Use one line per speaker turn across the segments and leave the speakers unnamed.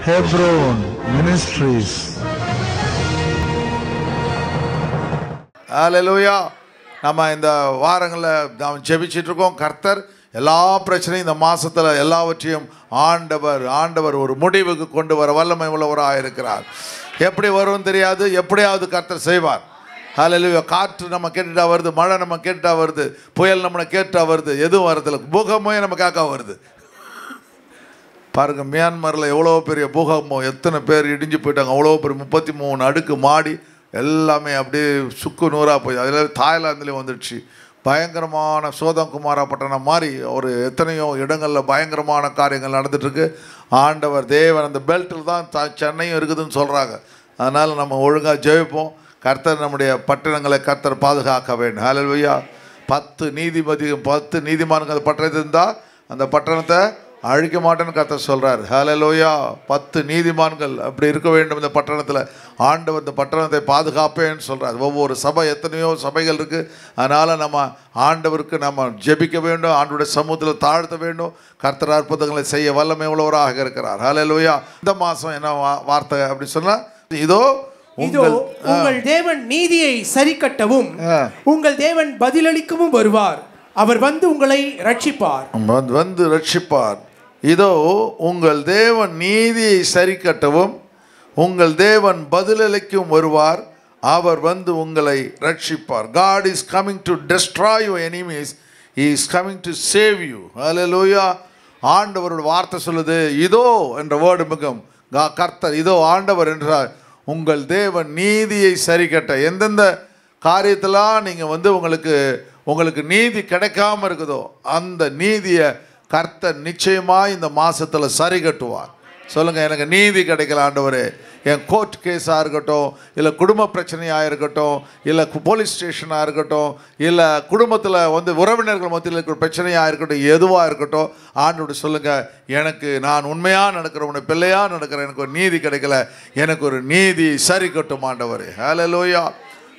Hebron Ministries.
ஹல்லேலூயா. நம்ம இந்த வாரங்களில் நாம் ஜெபிச்சிட்டு இருக்கோம். கர்த்தர் எல்லா பிரச்சனையும் இந்த மாசத்துல எல்லாவற்றையும் ஆண்டவர் ஒரு முடிவுக்கு கொண்டு வர வல்லமை உள்ளவராக இருக்கிறார். எப்படி வரும்னு தெரியாது, எப்படியாவது கர்த்தர் செய்வார். ஹல்லேலூயா. காற்று நம்ம கேட்டுட்டா வருது, மழை நம்ம கேட்டுட்டா வருது, புயல் நம்மளை கேட்டுட்டா வருது, எதுவும் வரதில்லை. பூகம்பம் நம்ம காக்கா வருது. பாருங்க, மியான்மரில் எவ்வளோ பெரிய பூகம்பம், எத்தனை பேர் இடிஞ்சு போயிட்டாங்க. அவ்வளோ பெரிய 33 அடுக்கு மாடி எல்லாமே அப்படியே சுக்கு நூறாக போய், அதில் தாய்லாந்துலேயும் வந்துடுச்சு. பயங்கரமான சோதங்குமாரா பட்டணம் மாதிரி ஒரு எத்தனையோ இடங்களில் பயங்கரமான காரியங்கள் நடந்துட்டுருக்கு. ஆண்டவர் தேவன் அந்த பெல்ட்டில் தான் சென்னையும் இருக்குதுன்னு சொல்கிறாங்க. அதனால் நம்ம ஒழுங்காக ஜெயிப்போம். கர்த்தர் நம்முடைய பட்டணங்களை கர்த்தர் பாதுகாக்க வேண்டும். ஹல்லேலூயா. 10 நீதிமான்கள் பட்டணத்தில் இருந்தால் அந்த பட்டணத்தை அழிக்க மாட்டேன்னு கர்த்தர் சொல்கிறார். ஹல்லேலூயா. 10 நீதிமான்கள் அப்படி இருக்க வேண்டும் இந்த பட்டணத்தில். ஆண்டவர் இந்த பட்டணத்தை பாதுகாப்பேன்னு சொல்கிறார். ஒவ்வொரு சபை, எத்தனையோ சபைகள் இருக்குது. அதனால் நம்ம ஆண்டவருக்கு நம்ம ஜெபிக்க வேண்டும், ஆண்டவருடைய சமூகத்தில் தாழ்த்த வேண்டும். கர்த்தர் அற்புதங்களை செய்ய வல்லமை உள்ளவராக இருக்கிறார். ஹல்லேலூயா. இந்த மாதம் என்ன வார்த்தை அப்படி சொன்னால், இதோ
உங்கள் தேவன் நீதியை சரி கட்டவும் உங்கள் தேவன் பதிலளிக்கவும் வருவார். அவர் வந்து உங்களை ரட்சிப்பார்.
இதோ உங்கள் தேவன் நீதியை சரி கட்டவும் உங்கள் தேவன் பதிலளிக்கும் வருவார். அவர் வந்து உங்களை ரட்சிப்பார். God is coming to destroy your enemies. He is coming to save you. Hallelujah. ஆண்டவரோட வார்த்தை சொல்லுது, இதோ என்ற வேர்டு மிகவும் கர்த்தர், இதோ ஆண்டவர் என்றார் உங்கள் தேவன் நீதியை சரி கட்ட. எந்தெந்த காரியத்தெல்லாம் நீங்கள் வந்து உங்களுக்கு நீதி கிடைக்காம இருக்குதோ அந்த நீதியை கர்த்தர் நிச்சயமாக இந்த மாதத்தில் சரி கட்டுவார். சொல்லுங்கள், எனக்கு நீதி கிடைக்கல ஆண்டவரே. என் கோர்ட் கேஸாக இருக்கட்டும், இல்லை குடும்ப பிரச்சனையாக இருக்கட்டும், இல்லை போலீஸ் ஸ்டேஷனாக இருக்கட்டும், இல்லை குடும்பத்தில் வந்து உறவினர்கள் மத்தியில் இருக்கிற பிரச்சனையாக இருக்கட்டும், எதுவாக இருக்கட்டும், ஆண்டோடு சொல்லுங்கள், நான் உண்மையாக நடக்கிறேன், உன்னை பிள்ளையாக நடக்கிறேன், எனக்கு ஒரு நீதி கிடைக்கல, எனக்கு ஒரு நீதி சரி கட்டும் ஆண்டவரே. ஹல்லேலூயா.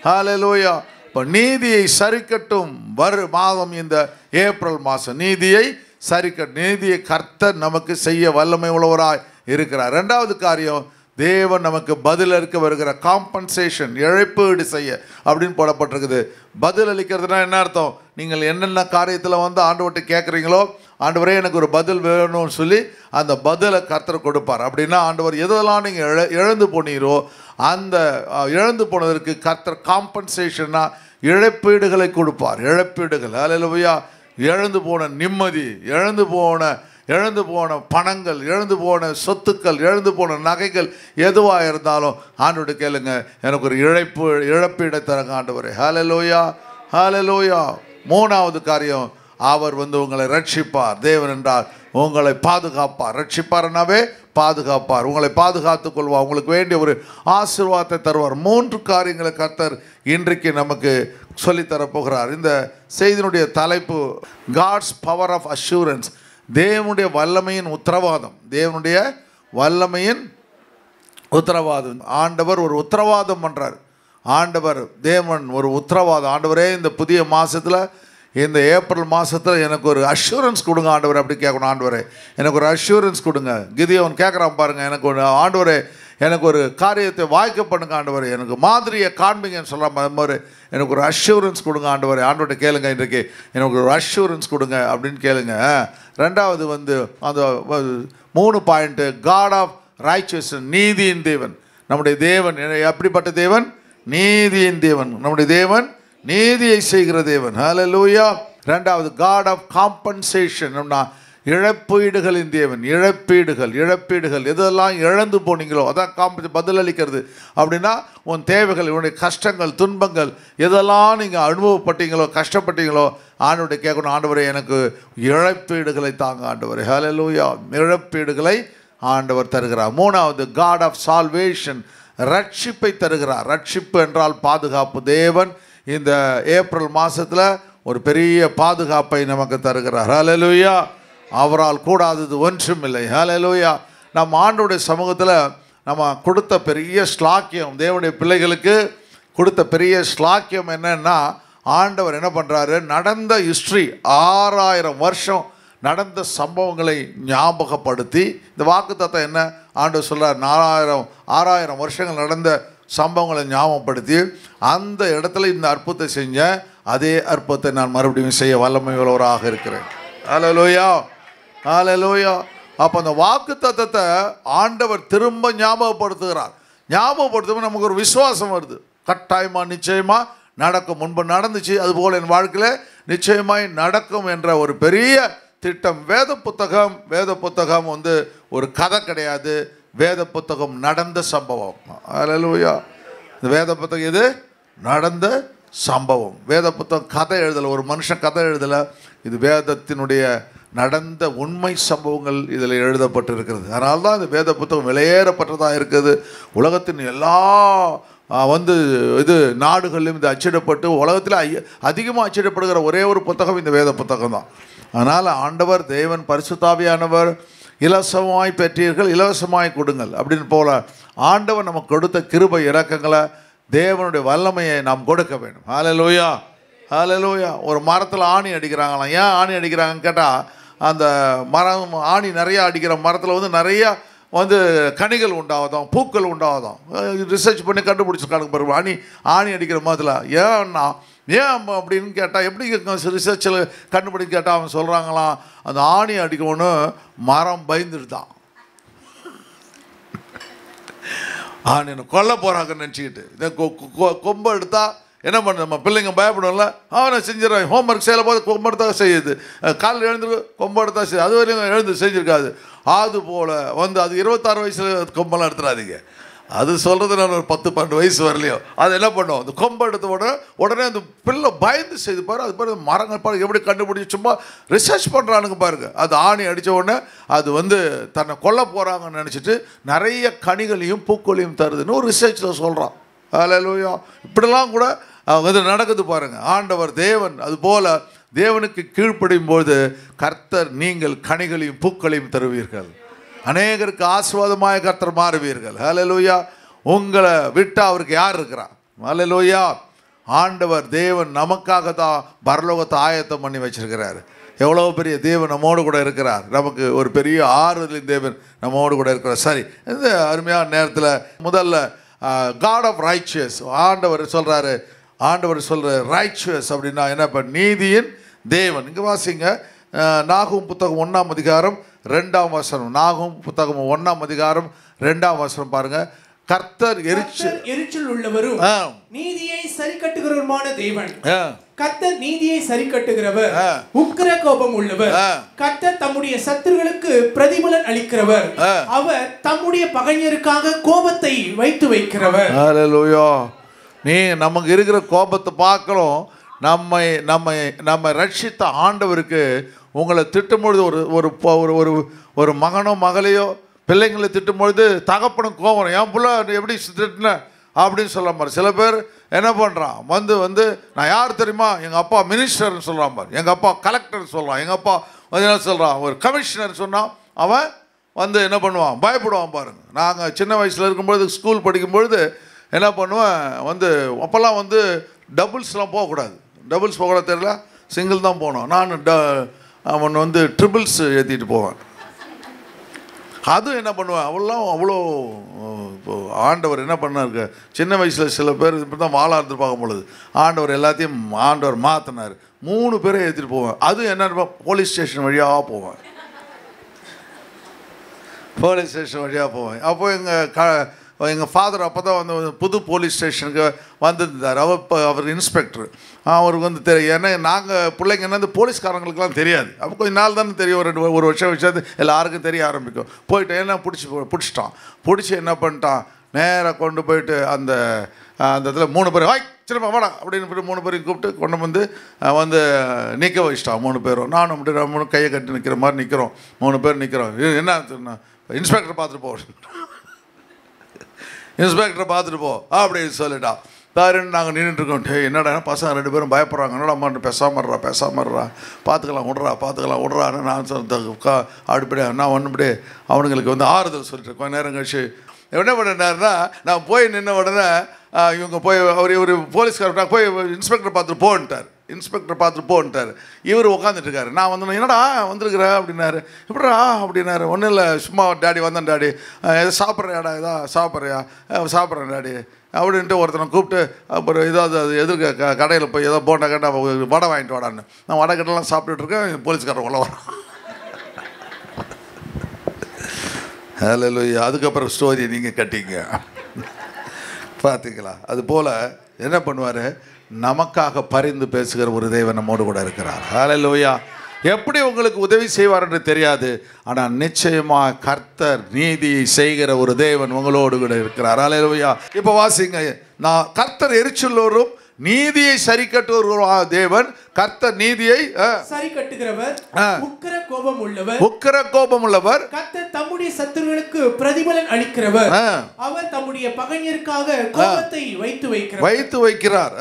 ஹல்லேலூயா. இப்போ நீதியை சரி கட்டும் மாதம் இந்த ஏப்ரல் மாதம். நீதியை நீதியை கர்த்தர் நமக்கு செய்ய வல்லமை உள்ளவராய் இருக்கிறார். 2வது காரியம், தேவன் நமக்கு பதிலளிக்க வருகிற காம்பன்சேஷன், இழப்பீடு செய்ய அப்படின்னு போடப்பட்டிருக்குது. பதில் அளிக்கிறதுனா என்ன அர்த்தம்? நீங்கள் என்னென்ன காரியத்தில் வந்து ஆண்டவர்கிட்ட கேட்குறீங்களோ, ஆண்டவரே எனக்கு ஒரு பதில் வேணும்னு சொல்லி அந்த பதிலை கர்த்தர் கொடுப்பார். அப்படின்னா ஆண்டவர் எதெல்லாம் நீங்கள் இழந்து போனீரோ அந்த இழந்து போனதற்கு கர்த்தர் காம்பன்சேஷன்னா இழப்பீடுகளை கொடுப்பார். இழப்பீடுகள். ஹல்லேலூயா. இழந்து போன நிம்மதி, இழந்து போன பணங்கள், இழந்து போன சொத்துக்கள், இழந்து போன நகைகள் எதுவாக இருந்தாலும் ஆண்டவர்கிட்ட கேளுங்க, எனக்கு ஒரு இழப்பீடை தரங்க ஆண்டவரே. ஹல்லேலூயா. ஹல்லேலூயா. 3வது காரியம், அவர் வந்து உங்களை ரட்சிப்பார். தேவன் என்றால் உங்களை பாதுகாப்பார். ரட்சிப்பார்னாவே பாதுகாப்பார், உங்களை பாதுகாத்துக் கொள்வார், உங்களுக்கு வேண்டிய ஒரு ஆசீர்வாதத்தை தருவார். 3 காரியங்களை கர்த்தர் இன்றைக்கு நமக்கு சொல்லித்தரப்போகிறார். இந்த செய்தியினுடைய தலைப்பு காட்ஸ் பவர் ஆஃப் அஷூரன்ஸ். தேவனுடைய வல்லமையின் உத்தரவாதம். தேவனுடைய வல்லமையின் உத்தரவாதம். ஆண்டவர் ஒரு உத்தரவாதம் பண்ணுறார். தேவன் ஒரு உத்தரவாதம். ஆண்டவரே, இந்த புதிய மாதத்தில், இந்த ஏப்ரல் மாதத்தில் எனக்கு ஒரு அஷூரன்ஸ் கொடுங்க ஆண்டவரே. அப்படி கேட்கணும், ஆண்டவரே எனக்கு ஒரு அஷூரன்ஸ் கொடுங்க. கிதியோன் கேட்குறான் பாருங்கள், எனக்கு ஒரு ஆண்டவரே எனக்கு ஒரு காரியத்தை வாய்க்க பண்ணுங்க ஆண்டவரே, எனக்கு மாதிரியை காண்பிங்கன்னு சொல்லலாம். அது மாதிரி எனக்கு ஒரு அஷூரன்ஸ் கொடுங்க ஆண்டவரே. ஆண்டவர்கிட்ட கேளுங்க, இன்றைக்கு எனக்கு ஒரு அஷூரன்ஸ் கொடுங்க அப்படின்னு கேளுங்க. 2வது வந்து அந்த 3 பாயிண்ட்டு, காட் ஆஃப் ரைச்சஸ்னஸ், நீதியின் தேவன். நம்முடைய தேவன் எப்படிப்பட்ட தேவன்? நீதியின் தேவன். நம்முடைய தேவன் நீதியை செய்கிற தேவன். ஹல்லேலூயா. 2வது காட் ஆஃப் காம்பன்சேஷன், இழப்பீடுகளின் தேவன். இழப்பீடுகள் எதெல்லாம் இழந்து போனீங்களோ அதான் பதிலளிக்கிறது. அப்படின்னா உன் தேவைகள், உன்னுடைய கஷ்டங்கள், துன்பங்கள் எதெல்லாம் நீங்கள் அனுபவப்பட்டீங்களோ, கஷ்டப்பட்டீங்களோ, ஆண்டவரை கேட்கணும், ஆண்டவரே எனக்கு இழப்பீடுகளை தாங்க ஆண்டவரே. ஹல்லேலூயா. இழப்பீடுகளை ஆண்டவர் தருகிறார். 3வது காட் ஆஃப் சால்வேஷன், ரட்சிப்பை தருகிறார். ரட்சிப்பு என்றால் பாதுகாப்பு. தேவன் இந்த ஏப்ரல் மாதத்தில் ஒரு பெரிய பாதுகாப்பை நமக்கு தருகிறார். ஹல்லேலூயா. அவரால் கூடாதது ஒன்றும் இல்லை. ஹல்லேலூயா. நம்ம ஆண்டவருடைய சமூகத்தில் நம்ம கொடுத்த பெரிய ஸ்லாக்கியம், தேவனுடைய பிள்ளைகளுக்கு கொடுத்த பெரிய ஸ்லாக்கியம் என்னன்னா, ஆண்டவர் என்ன பண்ணுறாரு, நடந்த ஹிஸ்ட்ரி 6000 வருஷம் நடந்த சம்பவங்களை ஞாபகப்படுத்தி, இந்த வாக்குத்தத்தம் என்ன, ஆண்டவர் சொல்கிறார் 6000 வருஷங்கள் நடந்த சம்பவங்களை ஞாபகப்படுத்தி அந்த இடத்துல இந்த அற்புதத்தை செஞ்சேன், அதே அற்புதத்தை நான் மறுபடியும் செய்ய வல்லமை உள்ளவராக இருக்கிறேன். ஹல்லேலூயா, ஹல்லேலூயா. அப்போ அந்த வாக்கு தத்தத்தை ஆண்டவர் திரும்ப ஞாபகப்படுத்துகிறார். ஞாபகப்படுத்தும் நமக்கு ஒரு விசுவாசம் வருது. கட்டாயமாக நிச்சயமாக நடக்கும். முன்பு நடந்துச்சு, அதுபோல் என் வாழ்க்கையில் நிச்சயமாய் நடக்கும் என்ற ஒரு பெரிய திட்டம். வேத புத்தகம் வந்து ஒரு கதை கிடையாது. வேத புத்தகம் நடந்த சம்பவம். ஹல்லேலூயா. இந்த வேத புத்தகம் இது நடந்த சம்பவம். வேத புத்தகம் கதை எழுதலை, ஒரு மனுஷன் கதை எழுதலை. இது வேதத்தினுடைய நடந்த உண்மை சம்பவங்கள் இதில் எழுதப்பட்டிருக்கிறது. அதனால தான் இந்த வேத புத்தகம் விலையேறப்பட்டதாக இருக்குது. உலகத்தின் எல்லா இது நாடுகளிலும் இது அச்சிடப்பட்டு உலகத்தில் அதிகமாக அச்சிடப்படுகிற ஒரே ஒரு புத்தகம் இந்த வேத புத்தகம் தான். அதனால் ஆண்டவர் தேவன் பரிசுத்தாவியானவர் இலவசமாய் பெற்றீர்கள், இலவசமாய் கொடுங்கள் அப்படின்னு போல ஆண்டவர் நமக்கு கொடுத்த கிருபை இரக்கங்களை, தேவனுடைய வல்லமையை நாம் கொடுக்க வேண்டும். ஹல்லேலூயா, ஹல்லேலூயா. ஒரு மரத்தில் ஆணி அடிக்கிறாங்களாம். ஏன் ஆணி அடிக்கிறாங்கன்னு கேட்டால், அந்த மரம் ஆணி நிறையா அடிக்கிற மரத்தில் வந்து நிறையா கனிகள் உண்டாவதும் பூக்கள் உண்டாவதும் ரிசர்ச் பண்ணி கண்டுபிடிச்சிருக்காங்க பாருங்க. ஆணி அடிக்கிற மரத்தில் ஏன் அப்படின்னு கேட்டால், எப்படி ரிசர்ச்சில் கண்டுபிடிச்சு கேட்டால் அவன் சொல்கிறாங்களாம், அந்த ஆணி அடிக்கணும்னு மரம் பயந்துருதான். ஆணின்னு கொல்ல போகிறாங்கன்னு நினச்சிக்கிட்டு இதை கொம்பை எடுத்தால் என்ன பண்ண, நம்ம பிள்ளைங்க பயப்படும்ல, அவனை செஞ்சிடறான். ஹோம்ஒர்க் செய்யல போது கொம்பு எடுத்தா செய்யுது, காலையில் எழுந்து கொம்பு எடுத்தா செய்யுது, அது வரையும் எழுந்து செஞ்சுருக்காது. அது போல் அது 26 வயசில் கொம்பெல்லாம் எடுத்துடாதீங்க. அது சொல்கிறது நான் ஒரு 10-12 வயசு வரலையும் அது என்ன பண்ணும், அந்த கொம்பை எடுத்த உடனே அந்த பிள்ளை பயந்து செய்து பாரு. அது பாரு மரங்கள் பாரு எப்படி கண்டுபிடிச்சி சும்மா ரிசர்ச் பண்ணுறானுங்க பாருங்க. அது ஆணி அடித்த உடனே அது தன்னை கொல்ல போகிறாங்கன்னு நினச்சிட்டு நிறைய கனிகளையும் பூக்களையும் தருதுன்னு ஒரு ரிசர்ச்சில் சொல்கிறான். ஹல்லேலூயா. இப்படிலாம் கூட நடக்குது பாருங்க. ஆண்டவர் தேவன் அதுபோல தேவனுக்கு கீழ்ப்படியும் போது கர்த்தர் நீங்கள் கனிகளையும் பூக்களையும் தருவீர்கள். அநேகருக்கு ஆசீர்வாதமாய கர்த்தர் மாறுவீர்கள். ஹல்லேலூயா. உங்களை விட்டு அவருக்கு யார் இருக்கிறா? ஹல்லேலூயா. ஆண்டவர் தேவன் நமக்காக தான் பரலோகத்தை ஆயத்தம் பண்ணி வச்சிருக்கிறார். எவ்வளோ பெரிய தேவன் நம்மோடு கூட இருக்கிறார். நமக்கு ஒரு பெரிய ஆறுதலின் தேவன் நம்மோடு கூட இருக்கிறார். சரி, இந்த அருமையான நேரத்தில் முதல்ல காட் ஆஃப் ரைச்சியஸ் ஆண்டவர் சொல்கிறாரு. ஆண்டவர் சொல்கிற ரைச்சியஸ் அப்படின்னா என்ன? இப்போ நீதியின் தேவன். இங்கே வாசிங்க, நாகூம் புத்தகம் 1ஆம் அதிகாரம் 2ஆம் வசனம். நாகூம் புத்தகம் 1ஆம் அதிகாரம் 2ஆம் வசனம் பாருங்க. கர்த்தர்
எரிச்சல் உள்ளவரும் நீதியை சரி கட்டுகிறவருமான தேவன். கர்த்தர் நீதியை சரி கட்டுகிறவர், உக்கிர கோபம் உள்ளவர். கர்த்தர் தம்முடைய சத்துருக்களுக்கு பிரதிபலன் அளிக்கிறவர். அவர் தம்முடைய பகைஞருக்காக கோபத்தை வைத்து வைக்கிறவர்.
ஹல்லேலூயா. நீ நமக்கு இருக்கிற கோபத்தை பார்க்கணும். நம்மை ரட்சித்த ஆண்டவருக்கு உங்களை திட்டும்பொழுது ஒரு மகனோ மகளையோ பிள்ளைங்களை திட்டும்பொழுது தகப்பனும் கோபம், என் பிள்ளை எப்படி திட்டின அப்படின்னு சொல்ல மாதிரி. சில பேர் என்ன பண்ணுறான், நான் யார் தெரியுமா, எங்கள் அப்பா மினிஸ்டர்னு சொல்கிறான் பாரு, எங்கள் அப்பா கலெக்டர்னு சொல்கிறான், எங்கள் அப்பா என்ன சொல்கிறான், ஒரு கமிஷனர் சொன்னான், அவன் என்ன பண்ணுவான், பயப்படுவான் பாருங்க. நாங்கள் சின்ன வயசில் இருக்கும்பொழுது ஸ்கூல் படிக்கும்பொழுது என்ன பண்ணுவேன், அப்போல்லாம் டபுள்ஸ்லாம் போகக்கூடாது. டபுள்ஸ் போகக்கூடாது தெரியல, சிங்கிள் தான் போகணும். நான் அவன் ட்ரிபிள்ஸ் ஏற்றிட்டு போவேன். அதுவும் என்ன பண்ணுவேன், அவ்வளோ ஆண்டவர் என்ன பண்ணாருக்கு, சின்ன வயசில் சில பேர் இப்படி தான் வாழா இருந்துருப்பாங்க பொழுது ஆண்டவர் எல்லாத்தையும் மாற்றினார். 3 பேரை ஏற்றிட்டு போவேன். அதுவும் என்ன, போலீஸ் ஸ்டேஷன் வழியாக போவேன். போலீஸ் ஸ்டேஷன் வழியாக போவேன். அப்போ எங்கள் ஃபாதர் அப்போ தான் புது போலீஸ் ஸ்டேஷனுக்கு வந்திருந்தார். அவர் இன்ஸ்பெக்டர். அவருக்கு தெரியும். ஏன்னா நாங்கள் பிள்ளைங்க என்ன போலீஸ்காரங்களுக்கெல்லாம் தெரியாது. அப்போ கொஞ்சம் நாள் தானே தெரியும், ஒரு வருஷம் விஷயத்து எல்லாருக்கும் தெரிய ஆரம்பிக்கும். போயிட்டு என்ன பிடிச்சிட்டான். பிடிச்சி என்ன பண்ணிட்டான், நேராக கொண்டு போயிட்டு அந்த இடத்துல 3 பேர் சின்னப்பா வாடா அப்படின்னு 3 பேரையும் கூப்பிட்டு கொண்டு வந்து நிற்க வச்சிட்டான். 3 பேரும் நானும் அப்படி நம்ம கையை கட்டி நிற்கிற மாதிரி நிற்கிறோம். 3 பேர் நிற்கிறோம். என்ன இன்ஸ்பெக்டர் பார்த்துட்டு போ, இன்ஸ்பெக்டரை பார்த்துட்டு போ அப்படின்னு சொல்லிட்டான். தாருன்னு நாங்கள் நின்றுட்டுருக்கோம். என்னடா பசங்க 2 பேரும் பயப்படுறாங்க. என்னடா அம்மா பேசாமறா பார்த்துக்கலாம் விட்றான்னு நான் அப்படிப்படியா நான் ஒன்றுபடி அவனுங்களுக்கு ஆறுதல் சொல்லிட்டு கொஞ்சம் நேரம் கழிச்சு என்ன பண்ணாருன்னா, நான் போய் நின்ன உடனே இவங்க போய் ஒரு போலீஸ்காரர் போய் இன்ஸ்பெக்டரை பார்த்துட்டு போன்ட்டார். இன்ஸ்பெக்டர் பார்த்துட்டு போன்ட்டார். இவர் உட்காந்துட்டு இருக்காரு. நான் வந்து என்னடா வந்துருக்குற அப்படின்னாரு. எப்படா அப்படின்னாரு. ஒன்றும் இல்லை, சும்மா டாடி வந்தேன் டாடி, எதோ சாப்பிட்றியாடா, ஏதா சாப்பிட்றியா, சாப்பிட்றேன் டாடி அப்படின்ட்டு ஒருத்தனை கூப்பிட்டு அப்புறம் ஏதாவது அது எதிர்க்க கடையில் போய் ஏதோ போண்டா கேட்டால் வடை வாங்கிட்டு வாடான்னு. நான் வடை கட்டெல்லாம் சாப்பிட்டுட்டு இருக்கேன். போலீஸ்காரன் உள்ள வரான். ஹல்லேலூயா. அதுக்கப்புறம் ஸ்டோரி நீங்கள் கட்டிங்க பார்த்தீங்களா? அதுபோல் என்ன பண்ணுவார், நமக்காக பரிந்து பேசுகிற ஒரு தேவன் நம்மோடு கூட இருக்கிறார். ஹல்லேலூயா. எப்படி உங்களுக்கு உதவி செய்வார் என்று தெரியாது, ஆனால் நிச்சயமாக கர்த்தர் நீதியை செய்கிற ஒரு தேவன் உங்களோடு கூட இருக்கிறார். ஹல்லேலூயா. இப்போ வாசிங்க, நான் கர்த்தர் எரிச்சலோரும் நீதியை சரி கட்டுவர் தேவன். கர்த்தர் நீதியை
சரி கட்டுகிறவர், உக்கிர கோபம் உள்ளவர்,
உக்கிர கோபம் உள்ளவர்.
கர்த்தர் தம்முடைய சத்துருக்களுக்கு பிரதிபலன் அளிக்கிறவர். அவர் தம்முடைய பகைஞருக்காக கோபத்தை வைத்து வைக்கிறார்.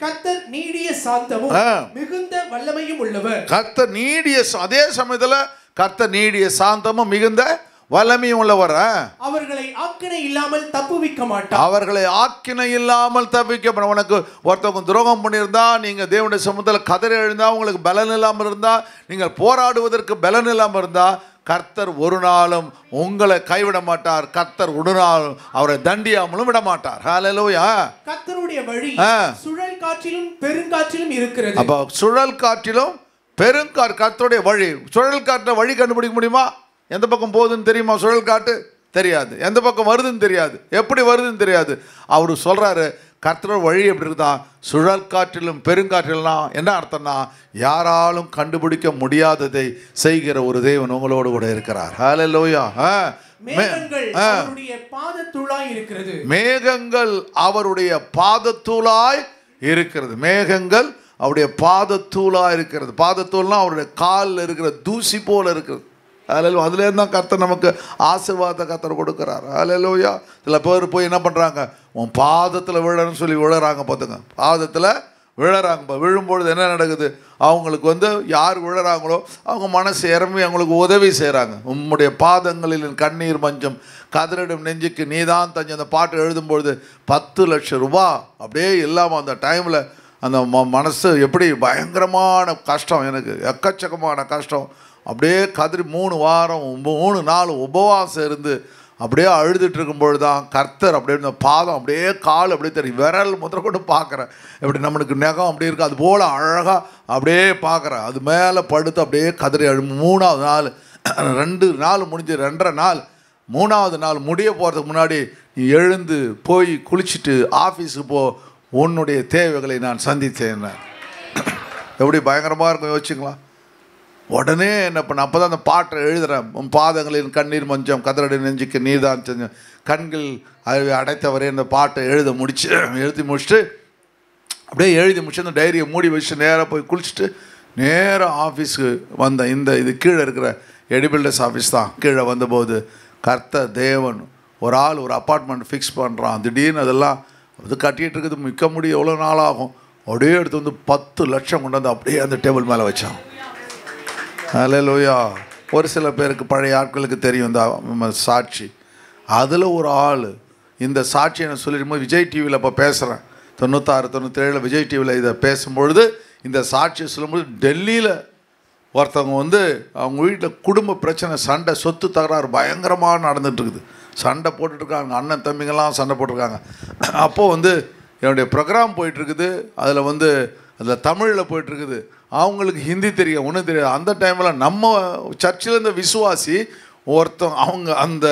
கர்த்தர் நீடிய சாந்தமும் மிகுந்த வல்லமையும் உள்ளவர்.
கர்த்தர் நீடிய, அதே சமயத்துல கர்த்தர் நீடிய சாந்தமும் மிகுந்த வல்லமையும் உள்ளவர்.
அவர்களை ஆக்கினை இல்லாமல் தப்புவிக்க மாட்டார்.
அவர்களை ஆக்கினை இல்லாமல் தப்பிக்க. உனக்கு ஒருத்தவங்க துரோகம் பண்ணியிருந்தா, நீங்கள் தேவனுடைய சமூகத்தில் கதறி எழுந்தா, உங்களுக்கு பலன் இல்லாமல் இருந்தா, நீங்கள் போராடுவதற்கு பலன் இல்லாமல் இருந்தா, கர்த்தர் ஒரு நாளும் உங்களை கைவிட மாட்டார். கர்த்தர் ஒரு நாளும் அவரை தண்டியாமலும் விட மாட்டார். ஹல்லேலூயா.
கர்த்தருடைய வழி சுழல் காற்றிலும் பெருங்காற்றிலும் இருக்கிறது.
அப்போ சுழல் காற்றிலும் பெருங்காற்று கர்த்தருடைய வழி. சுழல் காற்றை வழி கண்டுபிடிக்க முடியுமா? எந்த பக்கம் போகுதுன்னு தெரியுமா? சுழல் காற்று தெரியாது. எந்த பக்கம் வருதுன்னு தெரியாது. எப்படி வருதுன்னு தெரியாது. அவர் சொல்கிறாரு, கர்த்தரோட வழி எப்படி இருக்குதான், சுழல் காற்றிலும் பெருங்காற்றிலாம். என்ன அர்த்தம்னா, யாராலும் கண்டுபிடிக்க முடியாததை செய்கிற ஒரு தேவன் உங்களோடு கூட இருக்கிறார். ஹல்லேலூயா.
மேகங்கள் அவருடைய பாதத்தூளாய் இருக்கிறது.
மேகங்கள் அவருடைய பாதத்தூளாய் இருக்கிறது. மேகங்கள் அவருடைய பாதத்தூளாய் இருக்கிறது. பாதத்தூள்னா அவருடைய காலில் இருக்கிற தூசி போல இருக்கிறது. ஹல்லேலூயா. அதுலேருந்து தான் கர்த்தர் நமக்கு ஆசீர்வாதத்தை கர்த்தர் கொடுக்குறார். ஹல்லேலூயா. சில பேர் போய் என்ன பண்ணுறாங்க, உன் பாதத்தில் விழறன்னு சொல்லி விழுறாங்க. பார்த்துங்க, பாதத்தில் விழுறாங்க. விழும்பொழுது என்ன நடக்குது, அவங்களுக்கு வந்து யார் விழுறாங்களோ அவங்க மனசு இறம்பி அவங்களுக்கு உதவி செய்கிறாங்க. உம்முடைய பாதங்களில் கண்ணீர் மஞ்சம் கதறிடும் நெஞ்சுக்கு நீதான் தஞ்சம். அந்த பாட்டு எழுதும்பொழுது 10 லட்சம் ரூபா அப்படியே இல்லாமல் அந்த டைமில் அந்த மனசு எப்படி பயங்கரமான கஷ்டம், எனக்கு எக்கச்சக்கமான கஷ்டம். அப்படியே கதறி 3 வாரம் 3 நாள் உபவாசம் இருந்து அப்படியே அழுதுட்டு இருக்கும்பொழுது தான் கர்த்தர் அப்படியே இந்த பாதம் அப்படியே கால் அப்படியே தெரியும், விரல் முதல்ல கொண்டு பார்க்குறேன். எப்படி நம்மளுக்கு நகம் அப்படி இருக்குது, அது போல் அழகாக அப்படியே பார்க்குறேன். அது மேலே படுத்து அப்படியே கதறி 3ஆவது நாள் 2 நாள் முடிஞ்சு 2.5 நாள் 3ஆவது நாள் முடிய போகிறதுக்கு முன்னாடி நீ எழுந்து போய் குளிச்சுட்டு ஆஃபீஸுக்கு போ, உன்னுடைய தேவைகளை நான் சந்தித்தேன். எப்படி பயங்கரமாக இருக்கும் யோசிச்சுங்களா? உடனே என்ன பண்ண, அப்போ தான் அந்த பாட்டை எழுதுகிறேன். உன் பாதங்களின் கண்ணீர் மஞ்சம் கதறடி நெஞ்சுக்கு நீதான் செஞ்ச கண்கள் அடைத்தவரே இந்த பாட்டை எழுதி முடிச்சுட்டு அப்படியே எழுதி முடிச்சு அந்த டைரியை மூடி வச்சுட்டு நேராக போய் குளிச்சுட்டு நேராக ஆஃபீஸுக்கு வந்தேன். இது கீழே இருக்கிற எடிபில்டர்ஸ் ஆஃபீஸ் தான். கீழே வந்தபோது கர்த்தர் தேவன் ஒரு ஆள் ஒரு அப்பார்ட்மெண்ட் ஃபிக்ஸ் பண்ணுறான். திடீர்னு அதெல்லாம் அது கட்டிகிட்டு இருக்குது, மிக்க முடியும் எவ்வளோ நாள் ஆகும். அப்படியே எடுத்து வந்து 10 லட்சம் கொண்டு வந்து அப்படியே அந்த டேபிள் மேலே வச்சான். ஹல்லேலூயா. ஒரு சில பேருக்கு பழைய ஆட்களுக்கு தெரியும் இந்த சாட்சி. அதில் ஒரு ஆள் இந்த சாட்சியை நான் சொல்லிடும்போது விஜய் டிவியில் இப்போ பேசுகிறேன். 96 97 விஜய் டிவியில் இதை பேசும்பொழுது இந்த சாட்சியை சொல்லும்போது டெல்லியில் ஒருத்தவங்க வந்து அவங்க வீட்டில் குடும்ப பிரச்சனை, சண்டை, சொத்து தகராறு பயங்கரமாக நடந்துகிட்ருக்குது. சண்டை போட்டுட்ருக்காங்க, அண்ணன் தம்பிங்கெல்லாம் சண்டை போட்டிருக்காங்க. அப்போது வந்து என்னுடைய ப்ரோக்ராம் போயிட்டுருக்குது. அதில் தமிழில் போயிட்டுருக்குது. அவங்களுக்கு ஹிந்தி தெரியும், ஒன்றும் தெரியாது. அந்த டைமில் நம்ம சர்ச்சில் இந்த விசுவாசி ஒருத்தன் அவங்க அந்த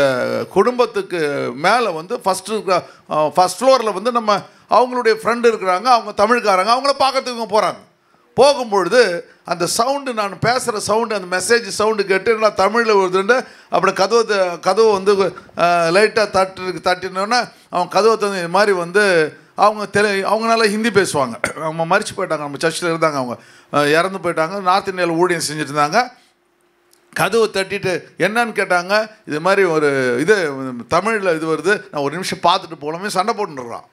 குடும்பத்துக்கு மேலே வந்து ஃபஸ்ட் ஃப்ளோரில் வந்து நம்ம அவங்களுடைய ஃப்ரெண்டு இருக்கிறாங்க, அவங்க தமிழ்காரங்க, அவங்கள பார்க்கறதுக்கு போகிறாங்க. போகும்பொழுது அந்த சவுண்டு, நான் பேசுகிற சவுண்டு, அந்த மெசேஜ் சவுண்டு கேட்டு நான் தமிழில் வருதுன்னு அப்படி கதவு வந்து லைட்டாக தட்டினோன்னா அவங்க கதவை தந்து இது மாதிரி வந்து அவங்க நல்லா ஹிந்தி பேசுவாங்க. அவங்க மறிச்சு போயிட்டாங்க, நம்ம சர்ச்சில் இருந்தாங்க, அவங்க இறந்து போயிட்டாங்க. நார்த் இந்தியாவில் ஊழியம் செஞ்சுட்டு இருந்தாங்க. கதவை தட்டிட்டு என்னன்னு கேட்டாங்க. இது மாதிரி ஒரு தமிழில் இது வருது, நான் ஒரு நிமிஷம் பார்த்துட்டு போகலாமே, சண்டை போட்டுருக்குறான்.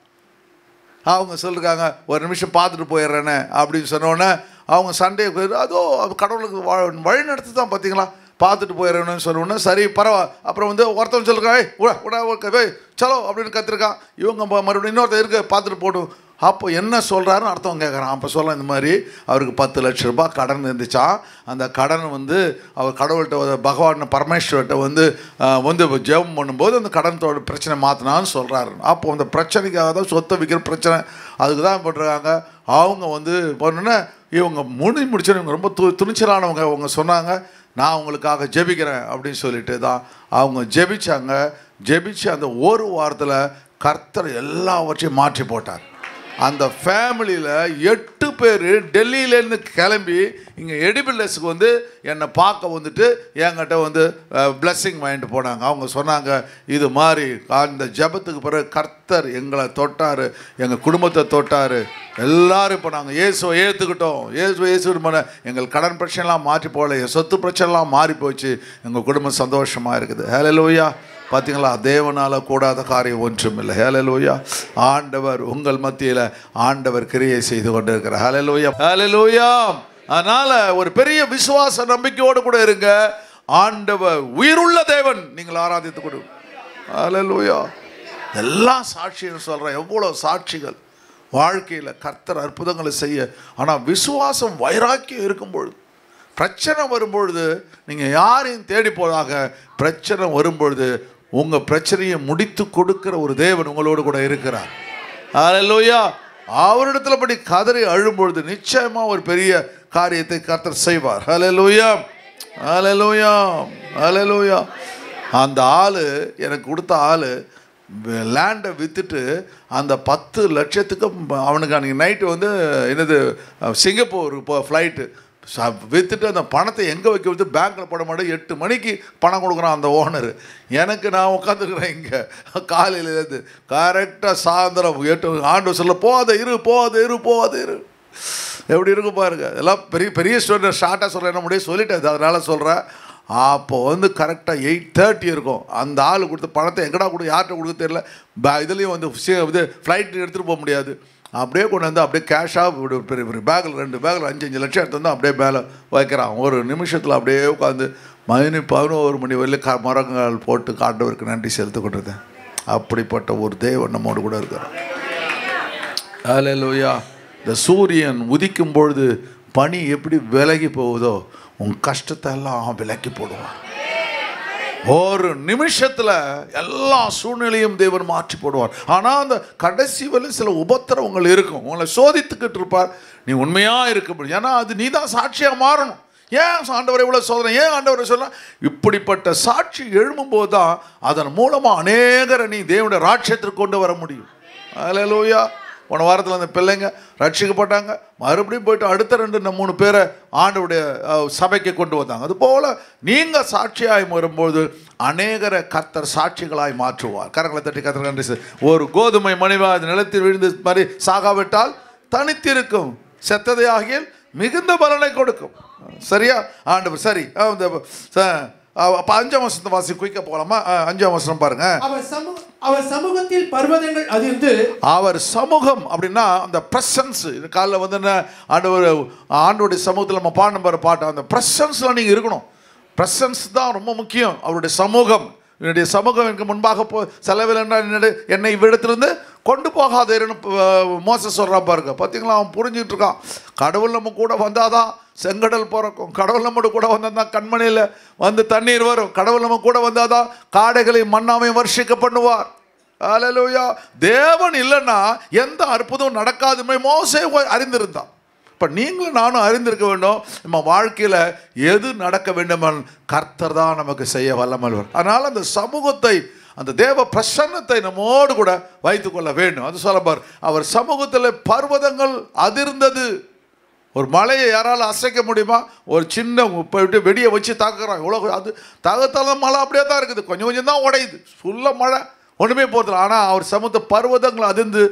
அவங்க சொல்லிருக்காங்க ஒரு நிமிஷம் பார்த்துட்டு போயிடுறேன்னு அப்படின்னு சொன்னோன்னே அவங்க சண்டையை அதோ கடவுளுக்கு வழி நடத்து தான் பார்த்தீங்களா, பார்த்துட்டு போயிடணும்னு சொன்னோன்னே சரி பரவாயில்ல. அப்புறம் வந்து ஒருத்தவன் சொல்லிருக்கான், சலோ அப்படின்னு கற்றுருக்கான். இவங்க மறுபடியும் இன்னொருத்தர் இருக்க பார்த்துட்டு போட்டும் அப்போ என்ன சொல்கிறாருன்னு அர்த்தம் கேட்குறான். அப்போ சொல்ல இந்த மாதிரி அவருக்கு 10 லட்ச ரூபாய் கடன் இருந்துச்சான். அந்த கடன் வந்து அவர் கடவுள்கிட்ட பகவான் பரமேஸ்வர்கிட்ட வந்து ஜெபம் பண்ணும்போது அந்த கடனத்தோட பிரச்சனை மாற்றினான்னு சொல்கிறாரு. அப்போ அந்த பிரச்சனைக்காக தான் சொத்தை விற்கிற பிரச்சனை, அதுக்கு தான் பண்ணுறாங்க. அவங்க வந்து பண்ணோன்னே இவங்க முடிச்சோன்னு இவங்க ரொம்ப துணிச்சலானவங்க. அவங்க சொன்னாங்க, நான் உங்களுக்காக ஜெபிக்கிறேன் அப்படின்னு சொல்லிட்டு தான் அவங்க ஜெபிச்சு அந்த ஒரு வாரத்தில் கர்த்தர் எல்லாவற்றையும் மாற்றி போட்டார். அந்த ஃபேமிலியில் 8 பேர் டெல்லியிலேருந்து கிளம்பி இங்கே எடிபிள்ஸுக்கு வந்து என்னை பார்க்க வந்துட்டு என்கிட்ட வந்து பிளெஸ்ஸிங் வாங்கிட்டு போனாங்க. அவங்க சொன்னாங்க, இது மாதிரி அந்த ஜெபத்துக்கு பிறகு கர்த்தர் எங்களை தொட்டார், எங்கள் குடும்பத்தை தொட்டார், எல்லோரும் இப்போ நாங்கள் இயேசுவை ஏற்றுக்கிட்டோம், இயேசு எங்கள் கடன் பிரச்சனைலாம் மாற்றி போகல, என் சொத்து பிரச்சனைலாம் மாறி போச்சு, எங்கள் குடும்பம் சந்தோஷமாக இருக்குது. ஹல்லேலூயா. பார்த்தீங்களா, தேவனால் கூடாத காரியம் ஒன்றும் இல்லை. ஹல்லேலூயா. ஆண்டவர் உங்கள் மத்தியில் ஆண்டவர் கிரியை செய்து கொண்டு இருக்கிறார். ஹல்லேலூயா, ஹல்லேலூயா. அதனால் ஒரு பெரிய விசுவாச நம்பிக்கையோடு கூட இருங்க. ஆண்டவர் உயிருள்ள தேவன், நீங்கள் ஆராதித்து கொடு. ஹல்லேலூயா. எல்லா சாட்சிகள் சொல்கிறேன், எவ்வளோ சாட்சிகள் வாழ்க்கையில் கர்த்தர் அற்புதங்களை செய்ய. ஆனால் விசுவாசம் வைராக்கியம் இருக்கும்பொழுது, பிரச்சனை வரும்பொழுது நீங்கள் யாரையும் தேடி போதாக, பிரச்சனை வரும்பொழுது உங்கள் பிரச்சனையை முடித்து கொடுக்கிற ஒரு தேவன் உங்களோடு கூட இருக்கிறார். ஹல்லேலூயா. அவரிடத்துல படி கதறி அழும்பொழுது நிச்சயமாக ஒரு பெரிய காரியத்தை கர்த்தர் செய்வார். ஹல்லேலூயா, ஹல்லேலூயா, ஹல்லேலூயா. அந்த ஆள் எனக்கு கொடுத்த ஆள் லேண்டை விற்றுட்டு அந்த 10 லட்சத்துக்கு அவனுக்கு அன்றைக்கி நைட்டு வந்து என்னது சிங்கப்பூர் ஃப்ளைட்டு விற்றுட்டு அந்த பணத்தை எங்கே வைக்க வச்சு பேங்க்கில் போட மாட்டேன். 8 மணிக்கு பணம் கொடுக்குறான் அந்த ஓனர். நான் உட்காந்துக்கிறேன் இங்கே காலையிலேருந்து கரெக்டாக சாயந்தரம் 8 ஆண்டு சொல்ல போகாத இரு எப்படி இருக்கும் பாருங்க. எல்லாம் பெரிய பெரிய ஸ்டோரி ஷார்ட்டாக சொல்ல என்ன முடியும் சொல்லிட்டேன், அதனால் சொல்கிறேன். அப்போது வந்து கரெக்டாக 8:30 இருக்கும். அந்த ஆள் கொடுத்த பணத்தை எங்கடா யார்கிட்ட கொடுக்க தெரியல. இதுலேயும் வந்து இது ஃப்ளைட்டு எடுத்துகிட்டு போக முடியாது. அப்படியே கொண்டு வந்து அப்படியே கேஷாக பெரிய பெரிய பேக்கில் 2 பேக்கில் 5 லட்சம் எடுத்து வந்து அப்படியே மேலே வைக்கிறான். ஒரு நிமிஷத்தில் அப்படியே உட்காந்து 11 மணி வரையிலும் மரங்கள் போட்டு ஆண்டவருக்கு நன்றி செலுத்த கொண்டிருந்தேன். அப்படிப்பட்ட ஒரு தேவன் நம்மோடு கூட இருக்கிறார். ஹல்லேலூயா. இந்த சூரியன் உதிக்கும் பொழுது பனி எப்படி விலகி போகுதோ உன் கஷ்டத்தை எல்லாம் விலக்கி போடுவான். ஒரு நிமிஷத்தில் எல்லா சூழ்நிலையும் தேவன் மாற்றி போடுவார். ஆனால் அந்த கடைசி வரை சில உபத்திரவங்கள் இருக்கும், உங்களை சோதித்துக்கிட்டு இருப்பார். நீ உண்மையாக இருக்க முடியும், ஏன்னா அது நீ தான் சாட்சியாக மாறணும். ஏன் ஆண்டவரை இவ்வளோ சோதனை, ஏன் ஆண்டவரை சொல்லலாம்? இப்படிப்பட்ட சாட்சி எழும்பும்போது தான் அதன் மூலமாக அநேகரை நீ தேவனுடைய ராட்சியத்திற்கு கொண்டு வர முடியும். ஹல்லேலூயா. போன வாரத்தில் அந்த பிள்ளைங்க ரட்சிக்கப்பட்டாங்க, மறுபடியும் போய்ட்டு அடுத்த 2-3 பேரை ஆண்டவருடைய சபைக்கு கொண்டு வந்தாங்க. அதுபோல் நீங்கள் சாட்சியாய் வரும்போது அநேகரை கர்த்தர் சாட்சிகளாய் மாற்றுவார். கரங்களை தட்டி கர்த்தர் நன்றி. ஒரு கோதுமை மணிவா நிலத்தில் விழுந்து மாதிரி சாகாவிட்டால் தனித்திருக்கும், செத்ததை ஆகிய மிகுந்த பலனை கொடுக்கும். சரியா ஆண்டவர்? சரி, அப்போ 5ஆம் வசனத்தை வாசி குயிக்க போகலாமா? 5ஆம் வசனம் பாருங்க.
அவர் சமூகத்தில் பர்வதங்கள் அதிர்ந்து. அவர்
சமூகம் அப்படின்னா அந்த பிரசன்ஸ். இது காலையில் வந்து என்ன ஆண்டவருடைய சமூகத்தில் நம்ம பாடின பாட்டு, அந்த பிரசன்ஸில் நீங்கள் இருக்கணும். பிரசன்ஸ் தான் ரொம்ப முக்கியம். அவருடைய சமூகம், என்னுடைய சமூகம் எனக்கு முன்பாக செலவில் என்னை இவ்விடத்திலிருந்து கொண்டு போகாதேன்னு மோசஸ் சொல்கிறான் பாருங்க. பார்த்தீங்களா, அவன் புரிஞ்சுக்கிட்டு இருக்கான். கடவுள் நம்ம கூட வந்தாதான் செங்கடல் பிறக்கும், கடவுள் நம்ம கூட வந்தால் தான் கண்மணியில் வந்து தண்ணீர் வரும், கடவுள் நம்ம கூட வந்தால் தான் காடைகளையும் மண்ணாமையும் வர்ஷிக்க பண்ணுவார். ஹல்லேலூயா. தேவன் இல்லைன்னா எந்த அற்புதம் நடக்காதுமே மோசே அறிந்திருந்தான். இப்போ நீங்களும் நானும் அறிந்திருக்க வேண்டும், நம்ம வாழ்க்கையில் எது நடக்க வேண்டுமான் கர்த்தர் தான் நமக்கு செய்ய வல்லமல்வர். அதனால் அந்த சமூகத்தை, அந்த தேவ பிரசன்னத்தை நம்மோடு கூட வைத்துக்கொள்ள வேண்டும். அது சொல்லப்பார், அவர் சமூகத்தில் பர்வதங்கள் அதிர்ந்தது. ஒரு மலையை யாரால் அசைக்க முடியுமா? ஒரு சின்ன வெடியை வச்சு தாக்குறான், இவ்வளோ அது தாக்கத்தாலும் மழை அப்படியே தான் இருக்குது, கொஞ்சம் கொஞ்சம் தான் உடையுது, ஃபுல்லாக மழை ஒன்றுமே போகிறதில்ல. ஆனால் அவர் சமூகத்தை பர்வதங்கள் அதிர்ந்து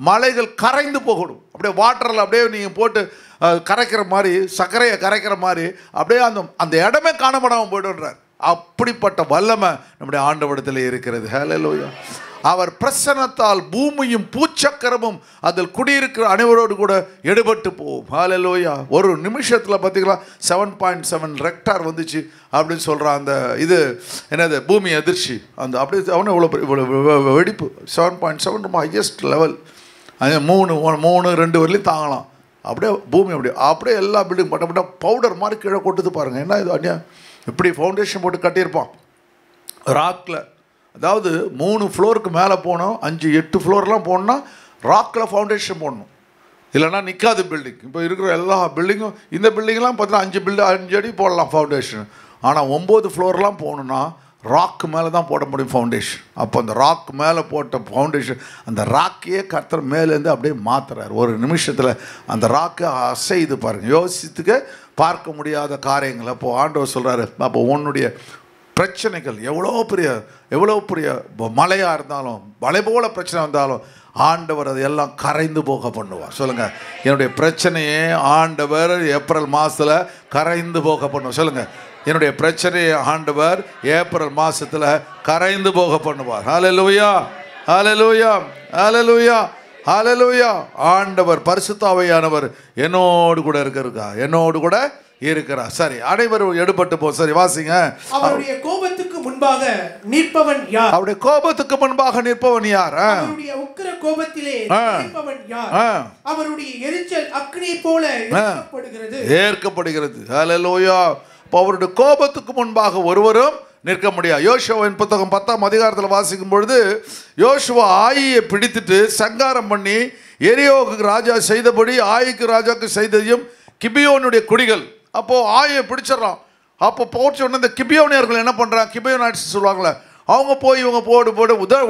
மலைகள் கரைந்து போகணும். அப்படியே வாட்டரில் அப்படியே நீங்கள் போட்டு கரைக்கிற மாதிரி, சர்க்கரையை கரைக்கிற மாதிரி அப்படியே அந்த இடமே காணப்படாமல் போய்டுன்றார். அப்படிப்பட்ட வல்லமை நம்முடைய ஆண்டவரிடத்தில் இருக்கிறது. ஹல்லேலூயா. அவர் பிரசன்னத்தால் பூமியும் பூச்சக்கரமும் அதில் குடியிருக்கிற அனைவரோடு கூட எடுபட்டு போகும். ஹல்லேலூயா. ஒரு நிமிஷத்தில் பார்த்தீங்களா 7.7 ரெக்டார் வந்துச்சு அப்படின்னு சொல்கிறான். அந்த இது என்னது பூமி அதிர்ச்சி, அந்த அப்படியே அவனே இவ்வளோ வெடிப்பு 7.7 ரொம்ப ஹையஸ்ட் லெவல். அது 3 வரலையும் தாங்கலாம். அப்படியே பூமி அப்படியே எல்லா பில்டிங் பட்ட பவுடர் மாதிரி கீழே கொட்டுது பாருங்கள். என்ன இது அந்நியா, இப்படி ஃபவுண்டேஷன் போட்டு கட்டியிருப்பான் ராக்கில். அதாவது 3 ஃப்ளோருக்கு மேலே போனோம், 5-8 ஃப்ளோர்லாம் போகணுன்னா ராக்கில் ஃபவுண்டேஷன் போடணும், இல்லைன்னா நிற்காது பில்டிங். இப்போ இருக்கிற எல்லா பில்டிங்கும், இந்த பில்டிங்லாம் பார்த்தீங்கன்னா 5 அடி போடலாம் ஃபவுண்டேஷன். ஆனால் 9 ஃப்ளோர்லாம் போகணுன்னா ராக்கு மேலே தான் போட முடியும் ஃபவுண்டேஷன். அப்போ அந்த ராக் மேலே போட்ட ஃபவுண்டேஷன், அந்த ராக்கையே கர்த்தர் மேலேருந்து அப்படியே மாற்றுறார் ஒரு நிமிஷத்தில். அந்த ராக்கை அசைது பாருங்கள், யோசித்துக்க பார்க்க முடியாத காரியங்கள். அப்போது ஆண்டவர் சொல்கிறாரு, அப்போ உன்னுடைய பிரச்சனைகள் எவ்வளோ பெரிய மழையாக இருந்தாலும், மலை போல பிரச்சனை வந்தாலும் ஆண்டவர் அதை எல்லாம் கரைந்து போக பண்ணுவார். சொல்லுங்கள், என்னுடைய பிரச்சனையே ஆண்டவர் ஏப்ரல் மாதத்தில் கரைந்து போக பண்ணுவார். சொல்லுங்கள், என்னுடைய பிரச்சனையை ஆண்டவர் ஏப்ரல் மாதத்தில் கரைந்து போக பண்ணுவார். ஹல்லேலூயா, ஹல்லேலூயா, ஹல்லேலூயா, ஹல்லேலூயா. ஆண்டவர் பரிசுத்த ஆவியானவர் என்னோடு கூட இருக்கிறார். சரி, அனைவரும் எடுபட்டு போ. சரி, வாசிங்க.
அவருடைய கோபத்துக்கு முன்பாக நிற்பவன் யார்?
அவருடைய கோபத்துக்கு முன்பாக நிற்பவன் யார்?
அவருடைய உக்கிர கோபத்திலே நிற்பவன் யார்? அவருடைய எரிச்சல் அக்கினி போல
ஏற்கப்படுகிறது. ஹல்லேலூயா. அவருடைய கோபத்துக்கு முன்பாக ஒருவரும் நிற்க முடியாது. யோசுவாவின் புத்தகம் 10ஆம் அதிகாரத்தில் வாசிக்கும் பொழுது, யோசுவா ஆயியை பிடித்துட்டு சங்காரம் பண்ணி எரியோவுக்கு ராஜா செய்தபடி ஆயிக்கு ராஜாவுக்கு செய்ததையும் கிபியோனுடைய குடிகள். அப்போது ஆயை பிடிச்சிடறான். அப்போ போச்சு உடனே இந்த கிபியோனியர்கள் என்ன பண்ணுறாங்க, கிபியோனாய்ட்ஸ் சொல்லுவாங்களே, அவங்க போய் இவங்க போடு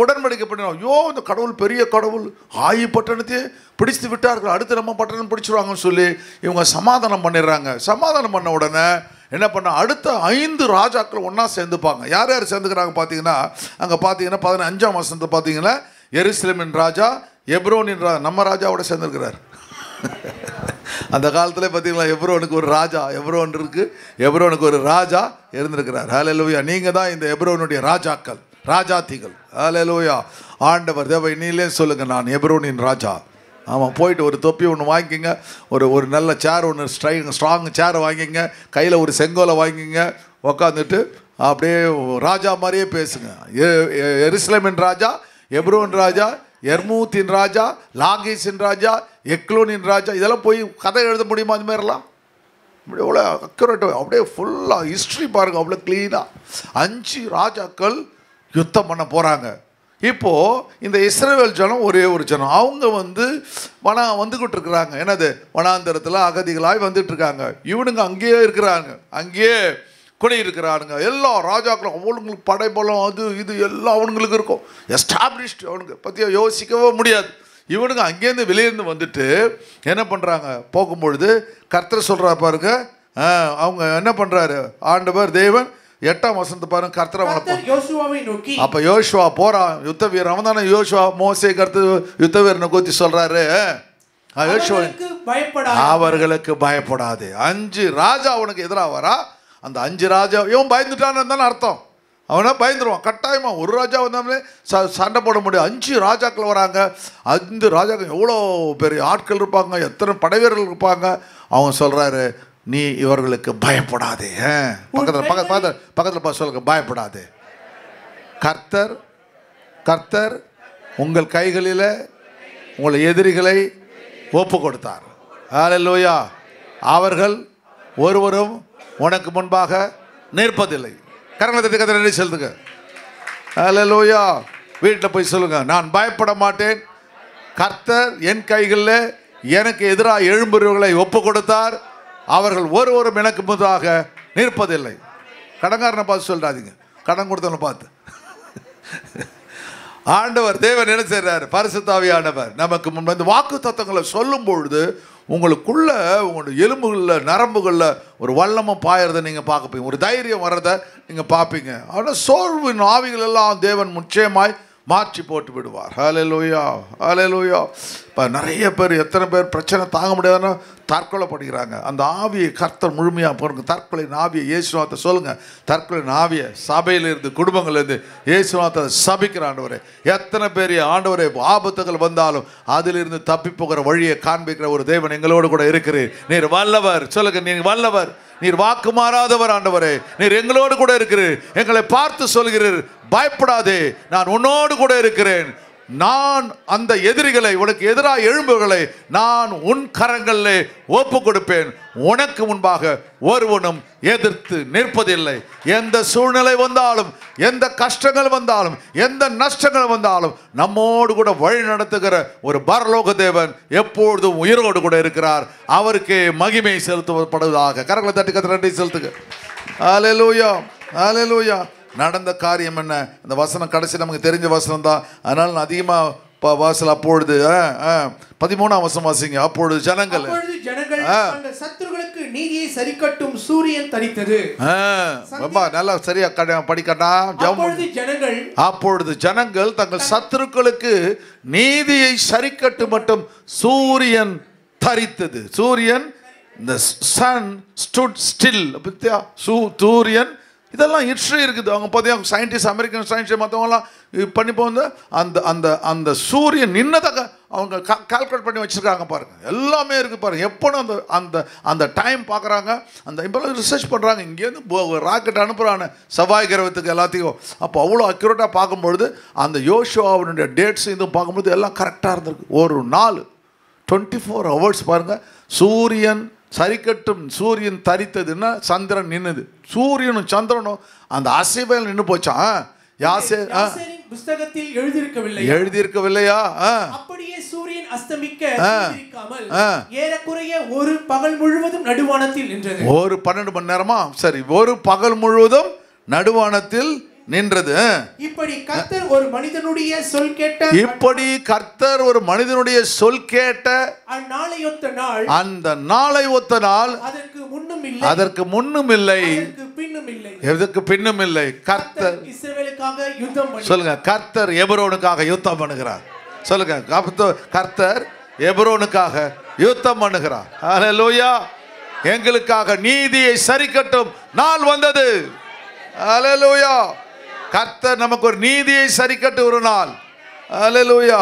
உடன்படிக்கை பண்ணிடுவாங்க. ஐயோ, இந்த கடவுள் பெரிய கடவுள், ஆயி பட்டணத்தையே பிடித்து விட்டார்கள், அடுத்து நம்ம பட்டணம் பிடிச்சிருவாங்கன்னு சொல்லி இவங்க சமாதானம் பண்ணிடுறாங்க. சமாதானம் பண்ண உடனே என்ன பண்ண, அடுத்த 5 ராஜாக்கள் ஒன்றா சேர்ந்துப்பாங்க. யார் யார் சேர்ந்துக்கிறாங்க பார்த்தீங்கன்னா, அங்கே பார்த்தீங்கன்னா 15ஆம் வசனத்தை பார்த்தீங்கன்னா, எருசலேமின் ராஜா, எப்ரோனின் ராஜா, நம்ம ராஜாவோட சேர்ந்துருக்கிறார். அந்த காலத்தில் பார்த்தீங்களா, எப்ரோனுக்கு ஒரு ராஜா, எப்ரோனுக்கு ஒரு ராஜா இருந்திருக்கிறார். ஹல்லேலூயா. நீங்கள் தான் இந்த எப்ரோனுடைய ராஜாக்கள், ராஜாத்திகள். ஹல்லேலூயா. ஆண்டவர் தேவை நீங்களே சொல்லுங்கள், நான் எப்ரோனின் ராஜா. ஆமாம், போயிட்டு ஒரு தொப்பி ஒன்று வாங்கிக்கிங்க, ஒரு நல்ல சேர் ஒன்று ஸ்ட்ராங் சேரை வாங்கிங்க, கையில் ஒரு செங்கோலை வாங்கிங்க, உக்காந்துட்டு அப்படியே ராஜா மாதிரியே பேசுங்க. எருசலேமின் ராஜா, எப்ரோன் ராஜா, எர்மூத்தின் ராஜா, லாகீஸின் ராஜா, எக்லோனின் ராஜா, இதெல்லாம் போய் கதை எழுத முடியுமா? அது மாதிரிலாம் இப்படி எவ்வளோ அக்யூரேட்டாக அப்படியே ஃபுல்லாக ஹிஸ்ட்ரி பாருங்கள், அவ்வளோ க்ளீனாக. 5 ராஜாக்கள் யுத்தம் பண்ண போகிறாங்க. இப்போது இந்த இஸ்ரவேல் ஜனம் ஒரே ஒரு ஜனம், அவங்க வந்துக்கிட்டு இருக்கிறாங்க. என்னது, வனாந்தரத்தில் அகதிகளாய் வந்துட்டுருக்காங்க. இவனுங்க அங்கேயே இருக்கிறாங்க, அங்கேயே குடியிருக்கிறானுங்க. எல்லா ராஜாக்களும் அவங்களுக்கு படைபலம் அது இது எல்லாம் அவனுங்களுக்கு இருக்கும், எஸ்டாப்ளிஷ்டு. அவனுக்கு பற்றியா யோசிக்கவே முடியாது. இவனுங்க அங்கேருந்து வெளியேருந்து வந்துட்டு என்ன பண்ணுறாங்க, போகும்பொழுது கர்த்தர் சொல்கிறார் பாருங்க, அவங்க என்ன பண்ணுறாரு, ஆண்டவர் தேவன் 8ஆம் வசனத்தை பாருங்க, கர்த்தர்
யோசுவாவை நோக்கி,
அப்போ யோசுவா போகிறான், யுத்த வீரன் அவன் தானே. யோசுவா மோசே கர்த்தர் யுத்த வீரனை கூத்தி சொல்கிறாரு, அவர்களுக்கு பயப்படாது. 5 ராஜா அவனுக்கு எதிராக வரா. அந்த 5 ராஜா இவன் பயந்துட்டான்னு தானே அர்த்தம். அவனா பயந்துருவான் கட்டாயமாக. ஒரு ராஜா வந்தாலே சண்டை போட முடியும். 5 ராஜாக்கள் வராங்க. 5 ராஜாக்கள் எவ்வளோ பெரிய ஆட்கள் இருப்பாங்க, எத்தனை படைவீரர்கள் இருப்பாங்க. அவங்க சொல்கிறாரு, நீ இவர்களுக்கு பயப்படாதே. பக்கத்தில் சொல்லுங்க, பயப்படாதே. கர்த்தர் உங்கள் கைகளில் உங்கள் எதிரிகளை ஒப்பு கொடுத்தார். ஹல்லேலூயா. அவர்கள் ஒருவரும் உனக்கு முன்பாக நிற்பதில்லை. கரங்களை தட்டி சொல்லுங்க. ஹல்லேலூயா. வீட்டில் போய் சொல்லுங்க, நான் பயப்பட மாட்டேன். கர்த்தர் என் கைகளில் எனக்கு எதிராக எழும்புறவர்களை ஒப்பு கொடுத்தார். அவர்கள் ஒருவரும் எனக்கு முன்பாக நிற்பதில்லை. கடன்காரனை பார்த்து சொல்றாதீங்க, கடன் கொடுத்தவனை பார்த்து. ஆண்டவர் தேவன் என்ன செய்றார், பரிசுத்த ஆவியானவர் நமக்கு முன் வந்து வாக்கு தத்தங்களை சொல்லும் பொழுது உங்களுக்குள்ள உங்களுடைய எலும்புகளில் நரம்புகளில் ஒரு வல்லமும் பாயறதை நீங்கள் பார்ப்பீங்க, ஒரு தைரியம் வர்றதை நீங்கள் பார்ப்பீங்க. ஆனால் சோர்வின் ஆவிகள் எல்லாம் தேவன் நிச்சயமாய் மாற்றி போட்டு விடுவார். ஹல்லேலூயா, ஹல்லேலூயா. இப்போ நிறைய பேர், எத்தனை பேர் பிரச்சனை தாங்க முடியாதுன்னா தற்கொலை பண்ணிக்கிறாங்க. அந்த ஆவியை கர்த்தர் முழுமையாக போடுங்க. தற்கொலையின் ஆவியை இயேசுநாத்தை சொல்லுங்கள். தற்கொலையின் ஆவியை சபையிலிருந்து குடும்பங்கள்லேருந்து இயேசுநாத்தை சபிக்கிற ஆண்டவரே. எத்தனை பெரிய ஆண்டவரே ஆபத்துகள் வந்தாலும் அதிலிருந்து தப்பி போகிற வழியை காண்பிக்கிற ஒரு தேவன் எங்களோடு கூட இருக்கிறீர். நீர் வல்லவர். சொல்லுங்க, நீர் வல்லவர், நீர் வாக்கு மாறாதவர் ஆண்டவரே. நீர் எங்களோடு கூட இருக்கிறீர். எங்களை பார்த்து சொல்கிறீர், பயப்படாதே, நான் உன்னோடு கூட இருக்கிறேன். நான் அந்த எதிரிகளை, உனக்கு எதிராக எழும்புகளை நான் உன் கரங்களிலே ஒப்பு கொடுப்பேன். உனக்கு முன்பாக ஒருவனும் எதிர்த்து நிற்பதில்லை. எந்த சூழ்நிலை வந்தாலும், எந்த கஷ்டங்கள் வந்தாலும், எந்த நஷ்டங்கள் வந்தாலும் நம்மோடு கூட வழி நடத்துகிற ஒரு பரலோக தேவன் எப்பொழுதும் உயிரோடு கூட இருக்கிறார். அவருக்கு மகிமை செலுத்தப்படுவதாக. கரங்களை தட்டி கர்த்தருக்கு நன்றி செலுத்துக. ஹல்லேலூயா, ஹல்லேலூயா. நடந்த காரியம் என்ன? அந்த வசனம் கடைசி நமக்கு தெரிஞ்ச வசனம் தான். அதனால நான் அதிகமாக வாசல். அப்பொழுது 13ஆம் வசனம் வாசிங்க. அப்பொழுது ஜனங்கள்
சத்துருக்களுக்கு நீதியை சரிக்கட்டும் சூரியன் தரித்தது.
ரொம்ப நல்லா சரியா படிக்கட்டா. அப்பொழுது ஜனங்கள் தங்கள் சத்துருக்களுக்கு நீதியை சரிக்கட்டும் மட்டும் சூரியன் தரித்தது. சூரியன், the sun stood still. சூரியன், இதெல்லாம் ஹிஸ்ட்ரி இருக்குது. அவங்க பார்த்தீங்கன்னா சயின்டிஸ்ட், அமெரிக்கன் சயின்டிஸ்ட் மற்றவங்களாம் பண்ணி போந்து அந்த அந்த அந்த சூரியன் நின்னதாக அவங்க கால்குலேட் பண்ணி வச்சுருக்காங்க பாருங்கள். எல்லாமே இருக்குது பாருங்கள். எப்போன்னு அந்த அந்த அந்த டைம் பார்க்குறாங்க. அந்த இப்போலாம் ரிசர்ச் பண்ணுறாங்க. இங்கேருந்து ராக்கெட் அனுப்புகிறாங்க செவ்வாய் கிரகத்துக்கு எல்லாத்தையும். அப்போ அவ்வளோ அக்யூரேட்டாக பார்க்கும்பொழுது அந்த யோசுவாவினுடைய டேட்ஸ் இதுவும் பார்க்கும்போது எல்லாம் கரெக்டாக இருந்திருக்கு. ஒரு நாள் 24 hours பாருங்கள். சூரியன் சரிக்கட்டும் சூரியன் தரித்ததுன்னா சந்திரன் நின்னுது. சூரியனும் சந்திரனும் அந்த அசைவையில் நின்று போச்சான்.
புத்தகத்தில்
எழுதியிருக்கவில்லையா?
அப்படியே சூரியன் அஸ்தமிக்க ஏறக்குறைய ஒரு பகல் முழுவதும் நடுவானத்தில் நின்றது.
ஒரு 12 மணி நேரமா? சரி, ஒரு பகல் முழுவதும் நடுவானத்தில் நின்றது.
இப்படி கர்த்தர் ஒரு மனிதனுடைய சொல் கேட்ட
அந்த நாளை ஒத்த நாள் அதற்கு முன்னும் இல்லை எதற்கு பின்னும் இல்லை. கர்த்தர்
இஸ்ரவேலுக்காக யுத்தம் பண்ணி,
சொல்லுங்க, கர்த்தர் எபிரோனுக்காக யுத்தம் பண்ணுகிறார். சொல்லுங்க, கர்த்தர் எபிரோனுக்காக யுத்தம் பண்ணுகிறார். ஹல்லேலூயா. எங்களுக்காக நீதியை சரிக்கட்டும் நாள் வந்தது. ஹல்லேலூயா. கர்த்தர் நமக்கு ஒரு நீதியை சரிக்கட்டு ஒரு நாள். ஹல்லேலூயா.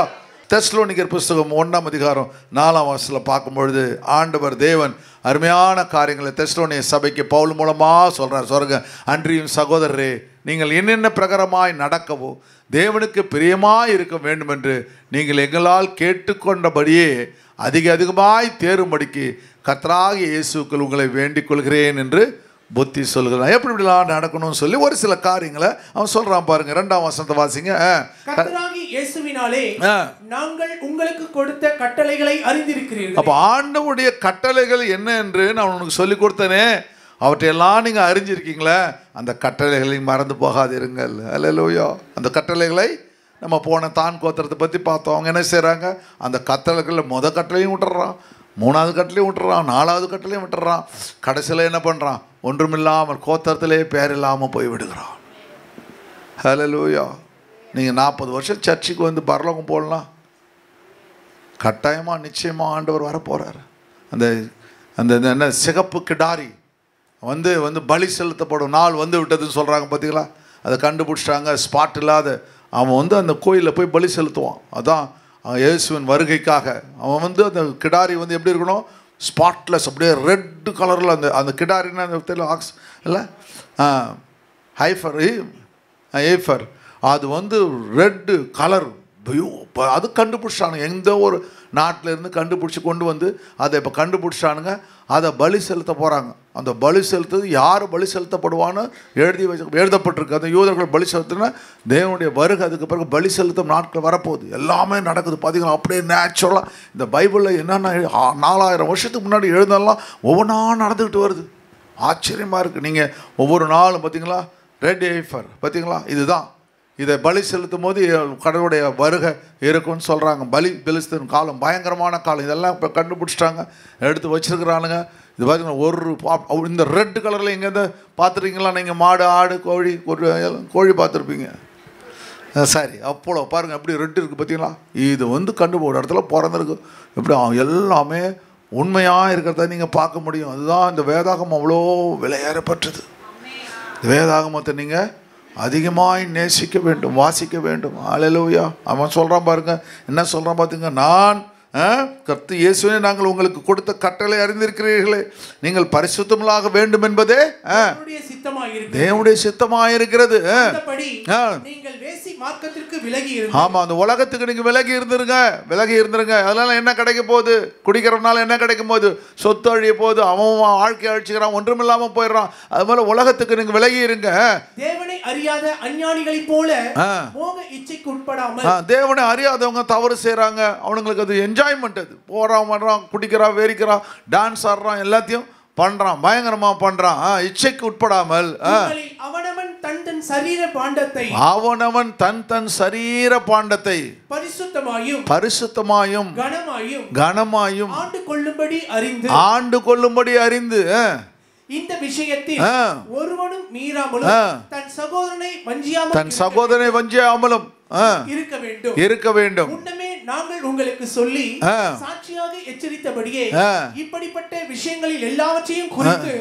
தெசலோனிக்கர் புஸ்தகம் 1ஆம் அதிகாரம் 4ஆம் வசனத்தில் பார்க்கும்பொழுது ஆண்டவர் தேவன் அருமையான காரியங்களை தெசலோனிய சபைக்கு பவுல் மூலமாக சொல்கிறார். சொல்லுங்க, அன்றியும் சகோதரரே, நீங்கள் என்னென்ன பிரகாரமாய் நடக்கவோ தேவனுக்கு பிரியமாய் இருக்க வேண்டும் என்று நீங்கள் எங்களால் கேட்டுக்கொண்டபடியே அதிகமாய் தேரும்படிக்கு கர்த்தராகிய இயேசுவுக்குள் உங்களை வேண்டிக் கொள்கிறேன் என்று புத்தி சொல்கிறான். எப்படி இப்படிலாம் நடக்கணும்னு சொல்லி ஒரு சில காரியங்களை அவன் சொல்றான் பாருங்க. 2ஆம் வசனத்தை வாசிங்க.
கர்த்தராகிய இயேசுவினாலே நாங்கள் உங்களுக்கு கொடுத்த கட்டளைகளை அறிந்திருக்கிறீர்கள்.
அப்ப ஆண்டவருடைய கட்டளைகள் என்ன என்று நான் உனக்கு சொல்லி கொடுத்தனே, அவற்றையெல்லாம் நீங்க அறிஞ்சிருக்கீங்களே. அந்த கட்டளைகளை மறந்து போகாதிருங்கள். அல்லேலூயா. அந்த கட்டளைகளை நம்ம போன தான் கோத்திரத்தை பற்றி பார்த்தோம். அவங்க என்ன செய்கிறாங்க? அந்த கட்டளைகளில் கட்டளையும் விட்டுறான், 3ஆவது கட்டளையும் விட்டுறான், 4ஆவது கட்டளையும் விட்டுறான். கடைசியில் என்ன பண்ணுறான்? ஒன்றுமில்லாமல் கோத்திரத்திலே பேர் இல்லாமல் போய் விடுகிறான். ஹல்லேலூயா. நீங்கள் 40 வருஷம் சர்ச்சுக்கு வந்து பரலோகம் போடலாம். கட்டாயமாக நிச்சயமாக ஆண்டவர் வரப்போகிறார். அந்த அந்த என்ன சிகப்பு கிடாரி வந்து பலி செலுத்தப்படும் நாள் வந்து விட்டதுன்னு சொல்கிறாங்க பார்த்தீங்களா? அதை கண்டுபிடிச்சிட்டாங்க. ஸ்பாட் இல்லாத அவன் அந்த கோயிலில் போய் பலி செலுத்துவான். அதான் இயேசுவின் வருகைக்காக அவன் அந்த கிடாரி எப்படி இருக்கணும்? ஸ்பாட்லெஸ், அப்படியே ரெட் கலரில். அந்த கிடாரின்னா தெரியல, ஆக்ஸ் இல்லை, ஏஃபர், அது ரெட்டு கலர். அது கண்டுபிடிச்சானுங்க. எந்த ஒரு நாட்டிலேருந்து கண்டுபிடிச்சி கொண்டு வந்து அதை இப்போ கண்டுபிடிச்சானுங்க. அதை பலி செலுத்த போகிறாங்க. அந்த பலி செலுத்துறது யார் பலி செலுத்தப்படுவான்னு எழுதப்பட்டிருக்கு. அந்த யூதர்கள் பலி செலுத்தினா தேவனுடைய வருகை, அதுக்கு பிறகு பலி செலுத்தும் நாட்கள் வரப்போகுது. எல்லாமே நடக்குது பார்த்தீங்கன்னா. அப்படியே நேச்சுரலாக இந்த பைபிளில் என்னென்ன 4000 வருஷத்துக்கு முன்னாடி எழுதலாம் ஒவ்வொன்றா நடந்துக்கிட்டு வருது. ஆச்சரியமாக இருக்குது. நீங்கள் ஒவ்வொரு நாளும் பார்த்தீங்களா, ரெட் ஏஃபர் பார்த்தீங்களா, இதுதான். இதை பலி செலுத்தும் போது கடவுளுடைய வருகை இருக்குன்னு சொல்கிறாங்க. பலி பெலிஸ்தீன் காலம் பயங்கரமான காலம். இதெல்லாம் இப்போ கண்டுபிடிச்சிட்டாங்க, எடுத்து வச்சுருக்கிறானுங்க. இது பார்த்தீங்கன்னா இந்த ரெட் கலரில் எங்கேருந்து பார்த்துருக்கீங்களா நீங்கள்? மாடு, ஆடு, கோழி பார்த்துருப்பீங்க. சரி, அப்போலோ பாருங்கள் எப்படி ரெட் இருக்குது பார்த்தீங்களா? இது கண்டுபிடி இடத்துல பிறந்திருக்கு. எப்படி எல்லாமே உண்மையாக இருக்கிறத நீங்கள் பார்க்க முடியும். அதுதான் இந்த வேதாகம் அவ்வளோ விலையேறப்பட்டது. இந்த வேதாகமத்தை நீங்கள் அதிகமாய் நேசிக்க வேண்டும், வாசிக்க வேண்டும். அல்லேலூயா. அவன் சொல்கிறான் பாருங்க, என்ன சொல்கிறான் பார்த்துங்க. நான் கர்த்தர் இயேசுவே நாங்கள் உங்களுக்கு கொடுத்த கட்டளை அறிந்திருக்கிறீர்களே, நீங்கள் பரிசுத்தமாக வேண்டும் என்பதே தேவனுடைய சித்தமாயிருக்கிறது. ஆமா, அந்த உலகத்துக்கு நீங்க விலகி இருந்துருங்க. அதனால என்ன கிடைக்க போகுது? குடிக்கிறதுனால என்ன கிடைக்கும் போது? சொத்து அழிய போகுது, அவன் வாழ்க்கை அழிச்சுக்கிறான், ஒன்றுமில்லாம போயிடுறான். அது போல உலகத்துக்கு நீங்க விலகி இருங்க.
தேவனை அறியாத அஞ்ஞானிகளை போல மோக இச்சைக்கு உட்படாமல்.
தேவனை அறியாதவங்க தவறு செய்யறாங்க, அவனுங்களுக்கு அது என்ஜாய்மெண்ட். அது போறான், பண்றான், குடிக்கிறான், வேறிக்கிறான், டான்ஸ் ஆடுறான், எல்லாத்தையும் பண்றான், பயங்கரமா பண்றான். இச்சைக்கு உட்படாமல்
அவனவன் தன் தன் சரீர பாண்டத்தை பரிசுத்தமாயும் கனமாயும் ஆண்டு கொள்ளும்படி அறிந்து இந்த விஷயத்தில் ஒருவனும் மீறாமலும் தன் சகோதரனை வஞ்சியாமலும் இருக்க வேண்டும். முன்னமே நாங்கள் உங்களுக்கு சொல்லி சாட்சியாக எச்சரித்தபடியே இப்படிப்பட்ட விஷயங்களில் எல்லாவற்றையும் குறித்து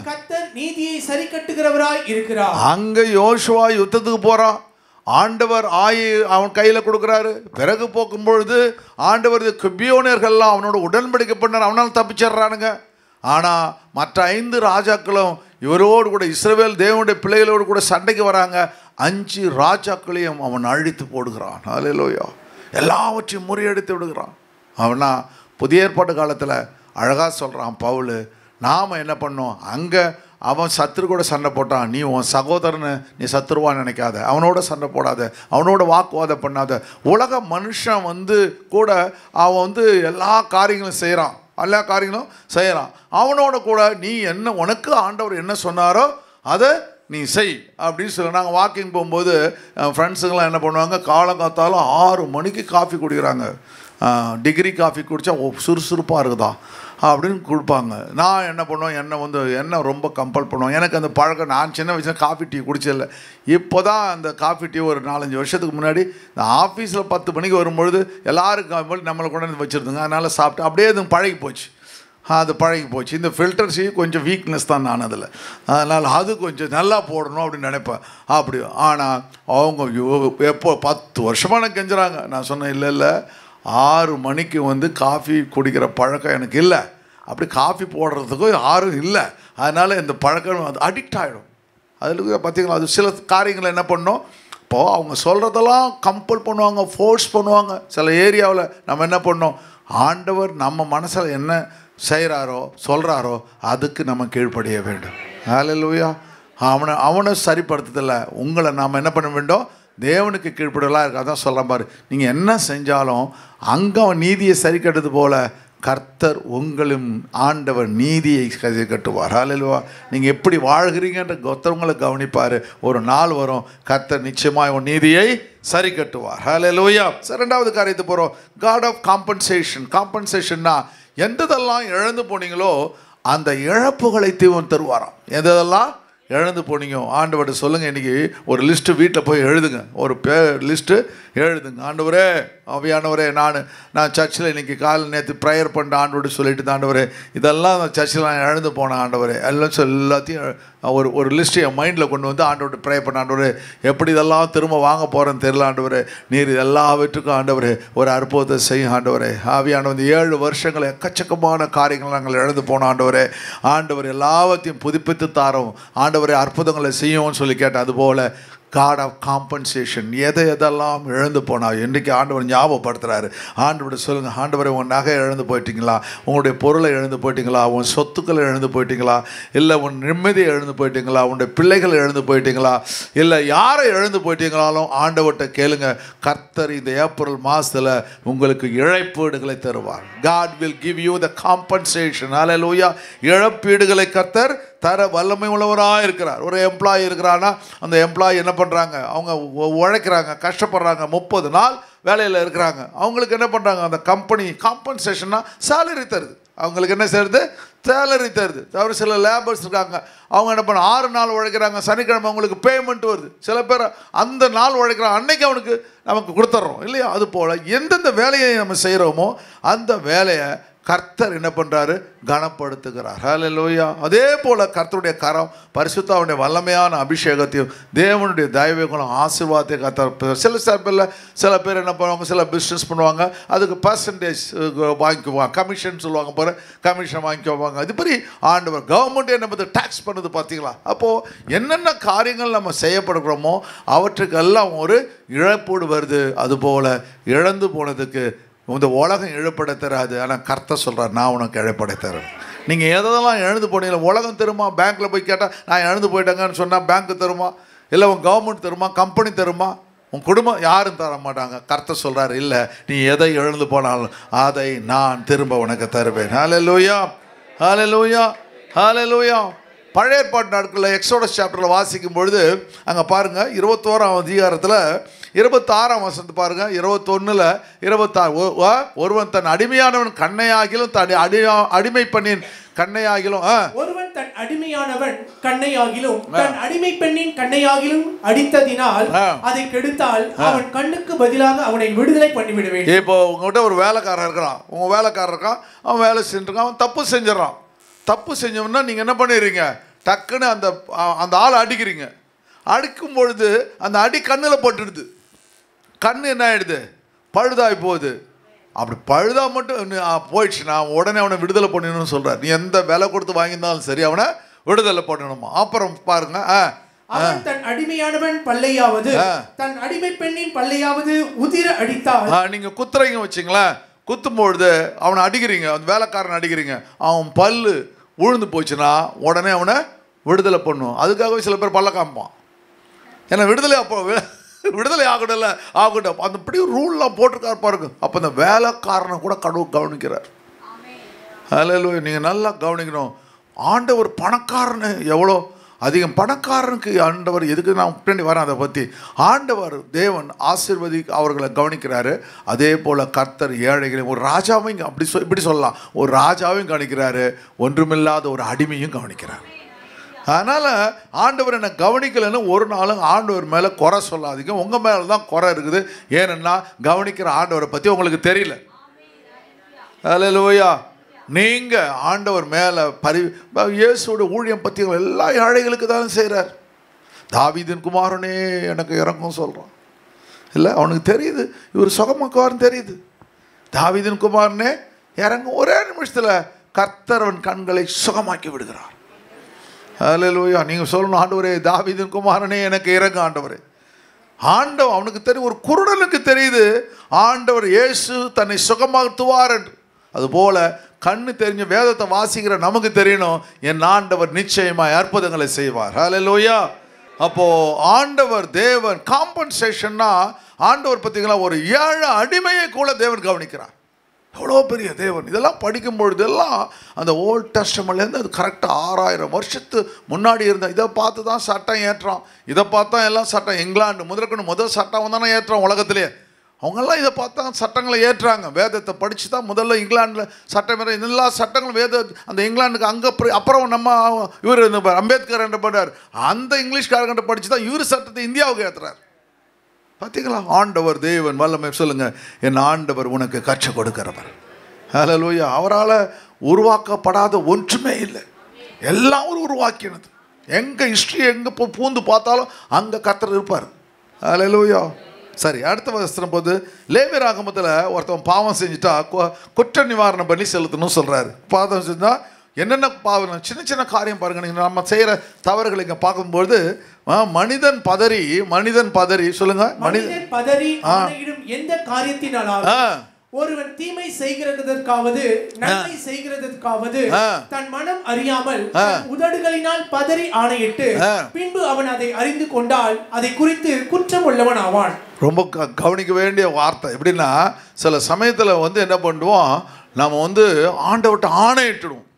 கர்த்தர் நீதியை சரி கட்டுகிறவராய் இருக்கிறார். அங்க யோசுவா யுத்தத்துக்கு போறான், ஆண்டவர் அவன் கையில கொடுக்கிறாரு. பிறகு போகும் பொழுது ஆண்டவர் கிபியோனியர்கள்லாம் அவனோட உடன்படிக்கை பண்ணார், அவனால தப்பிச்சிடுறானுங்க. ஆனால் மற்ற 5 ராஜாக்களும் இவரோடு கூட இஸ்ரவேல் தேவனுடைய பிள்ளைகளோடு கூட சண்டைக்கு வராங்க. 5 ராஜாக்களையும் அவன் அழித்து போடுகிறான். ஹல்லேலூயா. எல்லாவற்றையும் முறியடித்து விடுகிறான். அவனா புதிய ஏற்பாட்டு காலத்தில் அழகாக சொல்கிறான் பவுல், நாம் என்ன பண்ணோம், அங்கே அவன் சத்துரு கூட சண்டை போட்டான், நீ உன் சகோதரனை நீ சத்துருவான்னு நினைக்காத, அவனோட சண்டை போடாத, அவனோட வாக்குவாதம் பண்ணாத. உலக மனுஷன் கூட அவன் எல்லா காரியங்களும் செய்கிறான், எல்லா காரியங்களும் செய்கிறான். அவனோட கூட நீ என்ன, உனக்கு ஆண்டவர் என்ன சொன்னாரோ அதை நீ செய் அப்படின்னு சொல்லி. நாங்கள் வாக்கிங் போகும்போது ஃப்ரெண்ட்ஸுங்களாம் என்ன பண்ணுவாங்க, காலங்காத்தாலும் 6 மணிக்கு காஃபி குடிக்கிறாங்க. டிகிரி காஃபி குடித்தா சுறுசுறுப்பாக இருக்குதா அப்படின்னு கொடுப்பாங்க. நான் என்ன பண்ணுவேன், என்ன ரொம்ப கம்பல் பண்ணுவேன். எனக்கு அந்த பழக்கம், நான் சின்ன வயசில் காஃபி டீ குடிச்சதில்லை. இப்போ தான் அந்த காஃபி டீ ஒரு 4-5 வருஷத்துக்கு முன்னாடி இந்த ஆஃபீஸில் 10 மணிக்கு வரும்பொழுது எல்லோரும் நம்மளை கொண்டு வச்சுருந்துங்க, அதனால் சாப்பிட்டு அப்படியே அது பழகி போச்சு. இந்த ஃபில்டர் டீ கொஞ்சம் வீக்னஸ் தான் நான் அதில், அதனால் அது கொஞ்சம் நல்லா போடணும் அப்படின்னு நினைப்பேன். அப்படி ஆனால் அவங்க எப்போ 10 வருஷமாக எனக்கு கெஞ்சுறாங்க. நான் சொன்னேன், இல்லை 6 மணிக்கு காஃபி குடிக்கிற பழக்கம் எனக்கு இல்லை, அப்படி காஃபி போடுறதுக்கும் யாரும் இல்லை, அதனால் இந்த பழக்கம் அது அடிக்ட் ஆகிடும். அதில் பார்த்திங்களா, அது சில காரியங்களை என்ன பண்ணோம், இப்போது அவங்க சொல்கிறதெல்லாம் கம்பல் பண்ணுவாங்க, ஃபோர்ஸ் பண்ணுவாங்க. சில ஏரியாவில் நம்ம என்ன பண்ணோம், ஆண்டவர் நம்ம மனசில் என்ன செய்கிறாரோ சொல்கிறாரோ அதுக்கு நம்ம கீழ்ப்படிய வேண்டும். ஹல்லேலூயா. அவனை சரிப்படுத்துதில்லை, உங்களை நாம் என்ன பண்ண வேண்டும், தேவனுக்கு கீழ்ப்படியலாம் இருக்கு. அதான் சொல்கிறேன் பாரு, நீங்கள் என்ன செஞ்சாலும் அங்கே அவன் நீதியை சரி கட்டுறது போல் கர்த்தர் உங்களும் ஆண்டவர் நீதியை சரி கட்டுவார். ஹல்லேலூயா. நீங்கள் எப்படி வாழ்கிறீங்கன்ற கர்த்தவங்களை கவனிப்பார். ஒரு நாள் வரும், கர்த்தர் நிச்சயமாக உன் நீதியை சரி கட்டுவார். ஹல்லேலூயா. 2வது காரியத்தை போகிறோம், காட் ஆஃப் காம்பன்சேஷன். காம்பன்சேஷன்னா எந்ததெல்லாம் இழந்து போனீங்களோ அந்த இழப்புகளை தீவன் தருவாராம். எதெல்லாம் இழந்து போனீங்க ஆண்டவர்கிட்ட சொல்லுங்கள். இன்றைக்கி ஒரு லிஸ்ட்டு வீட்டில் போய் எழுதுங்க, ஒரு லிஸ்ட்டு எழுதுங்க. ஆண்டவரே, ஆவியானவரே, நான் சர்ச்சில் இன்றைக்கி நேற்று ப்ரேயர் பண்ண ஆண்டவர்கிட்ட சொல்லிட்டு, ஆண்டவரே இதெல்லாம் சர்ச்சில் நான் இழந்து போனேன் ஆண்டவரே, எல்லாத்தையும் ஒரு லிஸ்ட்டு என் மைண்டில் கொண்டு வந்து ஆண்டவர்கிட்ட ப்ரே பண்ண. ஆண்டவரே, எப்படி இதெல்லாம் திரும்ப வாங்க போகிறேன்னு தெரியல ஆண்டவரே, நீர் எல்லாவற்றுக்கும் ஆண்டவரே ஒரு அற்புதத்தை செய்யும் ஆண்டவரே. ஆவியானவர் 7 வருஷங்கள் எக்கச்சக்கமான காரியங்கள் நாங்கள் இழந்து போனோம் ஆண்டவரே. ஆண்டவர் எல்லாவற்றையும் புதுப்பித்து தாரோம் ஆண்டவரே, அற்புதங்களை செய்யும்னு சொல்லி கேட்டேன். அதுபோல் காட் ஆஃப் காம்பன்சேஷன், எதெல்லாம் இழந்து போனால் இன்றைக்கி ஆண்டவர் ஞாபகப்படுத்துகிறாரு. ஆண்டவரை சொல்லுங்கள், ஆண்டவரை உன் நகை இழந்து போயிட்டீங்களா, உங்களுடைய பொருளை இழந்து போயிட்டீங்களா, உன் சொத்துக்களை இழந்து போயிட்டீங்களா, இல்லை உன் நிம்மதியை இழந்து போயிட்டீங்களா, உன்னுடைய பிள்ளைகளை இழந்து போயிட்டீங்களா, இல்லை யாரை இழந்து போயிட்டீங்களாலும் ஆண்டவர்கிட்ட கேளுங்க. கர்த்தர் இந்த ஏப்ரல் மாதத்தில் உங்களுக்கு இழப்பீடுகளை தருவார். God will give you the compensation. ஹல்லேலூயா. இழப்பீடுகளை கர்த்தர் தர வல்லமை உள்ளவராக இருக்கிறார். ஒரு எம்ப்ளாயி இருக்கிறான்னா அந்த எம்ப்ளாயி என்ன பண்ணுறாங்க, அவங்க உழைக்கிறாங்க, கஷ்டப்படுறாங்க, 30 நாள் வேலையில் இருக்கிறாங்க. அவங்களுக்கு என்ன பண்ணுறாங்க, அந்த கம்பெனி காம்பன்சேஷன்னா சேலரி தருது. அவங்களுக்கு என்ன செய்யுது, சேலரி தருது. தவிர சில லேபர்ஸ் இருக்காங்க, அவங்க என்ன பண்ண 6 நாள் உழைக்கிறாங்க, சனிக்கிழமை அவங்களுக்கு பேமெண்ட் வருது. சில பேர் அந்த நாள் உழைக்கிறாங்க, அன்னைக்கு அவனுக்கு நமக்கு கொடுத்துட்றோம் இல்லையா. அது போல் எந்தெந்த வேலையை நம்ம செய்கிறோமோ அந்த வேலையை
கர்த்தர் என்ன பண்ணுறாரு? கனப்படுத்துகிறார். ஹல்லேலூயா. அதே போல் கர்த்தருடைய கரம் பரிசுத்தாவுடைய வல்லமையான அபிஷேகத்தையும் தேவனுடைய தயவுகளும் ஆசீர்வாதத்தை கர்த்தர் சில பேர் என்ன பண்ணுவாங்க, சில பிஸ்னஸ் பண்ணுவாங்க, அதுக்கு பர்சன்டேஜ் வாங்கிக்குவாங்க, கமிஷன் சொல்லுவாங்க, போகிற கமிஷன் வாங்கிக்குவாங்க. அது மாதிரி ஆண்டவர் கவர்மெண்ட் என்ன பண்ணுறது, டேக்ஸ் பண்ணுது பார்த்தீங்களா? அப்போது என்னென்ன காரியங்கள் நம்ம செய்யப்படுகிறோமோ அவற்றுக்கெல்லாம் ஒரு இழப்பீடு வருது. அதுபோல் இழந்து போனதுக்கு இந்த உலகம் இழப்பட தராது. ஆனால் கர்த்தர் சொல்கிறார், நான் உனக்கு இழப்படை தரேன். நீங்கள் எதெல்லாம் எழுந்து போனீங்களா? உலகம் தருமா? பேங்க்கில் போய் கேட்டால் நான் எழுந்து போயிட்டேங்கன்னு சொன்னால் பேங்க்கு தருமா? இல்லை உன் கவர்மெண்ட் தருமா? கம்பெனி தருமா? உன் குடும்பம் யாரும் தர மாட்டாங்க. கர்த்தர் சொல்கிறார், இல்லை, நீ எதை எழுந்து போனாலும் அதை நான் திரும்ப உனக்கு தருவேன். ஹல்லேலூயா, ஹல்லேலூயா, ஹல்லேலூயா. பழைய ஏற்பாட்டு நாட்களில் எக்ஸோடஸ் சாப்டரில் வாசிக்கும் பொழுது அங்கே பாருங்கள், 21ஆம் அதிகாரத்தில் 26ஆம் வசனத்தை பாருங்கள். 21ல் 26, ஒருவன் தன் அடிமையானவன் கண்ணையாகிலும் தன் அடிமை பெண்ணின் கண்ணையாகிலும்
ஒருவன் தன் அடிமையானவன் கண்ணையாகிலும் தன் அடிமை பெண்ணின் கண்ணையாகிலும் அடித்ததினால் அதை கெடுத்தால் அவன் கண்ணுக்கு பதிலாக அவனை விடுதலை பண்ணிவிட வேண்டும்.
இப்போ உங்கள்கிட்ட ஒரு வேலைக்காரன் இருக்கிறான், உங்கள் வேலைக்காரன் இருக்கான், அவன் வேலை செஞ்சுருக்கான், அவன் தப்பு செஞ்சிடறான். தப்பு செஞ்சோம்னா நீங்கள் என்ன பண்ணிடுறீங்க? டக்குன்னு அந்த ஆளை அடிக்கிறீங்க. அடிக்கும் பொழுது அந்த அடி கண்ணில் போட்டுடுது. கண் என்ன ஆகிடுது? பழுதாகி போகுது. அப்படி பழுதாக மட்டும் போயிடுச்சுன்னா உடனே அவனை விடுதலை பண்ணணும்னு சொல்கிறார். நீ எந்த விலை கொடுத்து வாங்கியிருந்தாலும் சரி அவனை விடுதலை பண்ணணுமா? அப்புறம் பாருங்க,
அவன் தன் அடிமையானவன் பல்லையாவது தன் அடிமை பெண்ணின் பல்லையாவது உதிர அடித்தால்,
நீங்கள் குத்துறீங்க வச்சுங்களேன், குத்தும்பொழுது அவனை அடிக்கிறீங்க, அந்த வேலைக்காரனை அடிக்கிறீங்க, அவன் பல்லு உழுந்து போச்சுன்னா உடனே அவனை விடுதலை பண்ணும். அதுக்காகவே சில பேர் பல்ல காமிப்பான். ஏன்னா விடுதலை அப்போ விடுதலை ஆகணும்ல, ஆகட்டும். அந்த இப்படி ரூல்லாம் போட்டிருக்காரு பாருங்க. அப்போ அந்த வேலைக்காரனை கூட கடவுள் கவனிக்கிறார். ஹல்லேலூயா. நீங்கள் நல்லா கவனிக்கணும். ஆண்டவர் பணக்காரனு எவ்வளோ அதிகம், பணக்காரனுக்கு ஆண்டவர் எதுக்கு நான் பின்னாடி வரேன் அதை பற்றி. ஆண்டவர் தேவன் ஆசீர்வதி அவர்களை கவனிக்கிறாரு. அதே போல் கர்த்தர் ஏழைகளையும், ஒரு ராஜாவையும் இப்படி சொல்லலாம், ஒரு ராஜாவையும் கவனிக்கிறாரு, ஒன்றுமில்லாத ஒரு அடிமையும் கவனிக்கிறார். அதனால் ஆண்டவர் என்னை கவனிக்கலைன்னு ஒரு நாளும் ஆண்டவர் மேலே குறை சொல்லாதீங்க. உங்கள் மேலே தான் குறை இருக்குது. ஏன்னா கவனிக்கிற ஆண்டவரை பற்றி உங்களுக்கு தெரியல. ஹல்லேலூயா. நீங்கள் ஆண்டவர் மேலே இயேசுவோட ஊழியம் பற்றி எல்லா ஏழைகளுக்கு தான் செய்கிறார். தாவீதின் குமாரனே எனக்கு இறங்கும் சொல்கிறான் இல்லை, அவனுக்கு தெரியுது இவர் சுகமாக்குவார்னு தெரியுது. தாவீதின் குமாரனே இறங்கும், ஒரே நிமிஷத்தில் கர்த்தர் அவன் கண்களை சுகமாக்கி விடுகிறார். ஹல்லேலூயா. நீங்கள் சொல்லணும், ஆண்டவரே தாவீதின் குமாரனே எனக்கு இறங்கு ஆண்டவரே. ஆண்டவர் அவனுக்கு தெரியும், ஒரு குருடனுக்கு தெரியுது ஆண்டவர் இயேசு தன்னை சுகமாக்குவார் என்று. அதுபோல் கண்ணு தெரிஞ்ச வேதத்தை வாசிக்கிற நமக்கு தெரியணும், என் ஆண்டவர் நிச்சயமாக அற்புதங்களை செய்வார். ஹல்லேலூயா. அப்போது ஆண்டவர் தேவன் காம்பன்சேஷன்னா ஆண்டவர் பார்த்தீங்களா, ஒரு ஏழை அடிமையை கூட தேவன் கவனிக்கிறார். எவ்வளோ பெரிய தேவன். இதெல்லாம் படிக்கும்பொழுதெல்லாம் அந்த ஓல்ட் டெஸ்டமெண்ட்லேருந்து அது கரெக்டாக 6000 வருஷத்து முன்னாடி இருந்த இதை பார்த்து தான் சட்டம் ஏற்றான். இதை பார்த்தா எல்லாம் சட்டம், இங்கிலாந்து முதல் சட்டம் தானே ஏற்றான் உலகத்திலே. அவங்கெல்லாம் இதை பார்த்தா சட்டங்களை ஏற்றுறாங்க. வேதத்தை படித்து தான் முதல்ல இங்கிலாண்டில் சட்டம் எல்லா சட்டங்களும் அந்த இங்கிலாந்துக்கு அங்கே அப்புறம் நம்ம இவர் அம்பேத்கர் என்ற பண்ணார், அந்த இங்கிலீஷ்காரங்கிட்ட படித்து தான் இவர் சட்டத்தை இந்தியாவுக்கு ஏற்றுறார். பார்த்தீங்களா? ஆண்டவர் தேவன் வல்லமை. சொல்லுங்கள், என் ஆண்டவர் உனக்கு கற்றுக் கொடுக்கிறவர். ஹல்லேலூயா. அவரால் உருவாக்கப்படாத ஒன்றுமே இல்லை, எல்லாம் ஒரு உருவாக்கினது. எங்கே ஹிஸ்ட்ரி எங்கே பூந்து பார்த்தாலும் அங்கே கர்த்தர் இருப்பார். ஹல்லேலூயா. சரி, அடுத்த வசனம் போது லேவியராகமத்தில் ஒருத்தவன் பாவம் செஞ்சுட்டா குற்ற நிவாரணம் பண்ணி செலுத்தணும்னு சொல்கிறாரு. பாவம் செஞ்சால் என்னென்ன பாவம், சின்ன சின்ன காரியம் பாருங்கள். நீங்கள் நம்ம செய்கிற தவறுகளை இங்கே பார்க்கும்போது மனிதன் பதறி சொல்லுங்க, மனிதன் பதறி
எந்த காரியத்தினாலும் ஒருவன் தீமை செய்கிறதற்காவது நன்மை செய்கிறதற்காவது தன் மனம் அறியாமல் உதடுகளினால் பதறி ஆணையிட்டு பின்பு அவன் அதை அறிந்து கொண்டால் அதை குறித்து குற்றம் உள்ளவன் ஆவான்.
ரொம்ப கவனிக்க வேண்டிய வார்த்தை. எப்படின்னா, சில சமயத்தில் என்ன பண்ணுவோம், நம்ம ஆண்டவர்கிட்ட ஆணையிட்டுடுவோம்.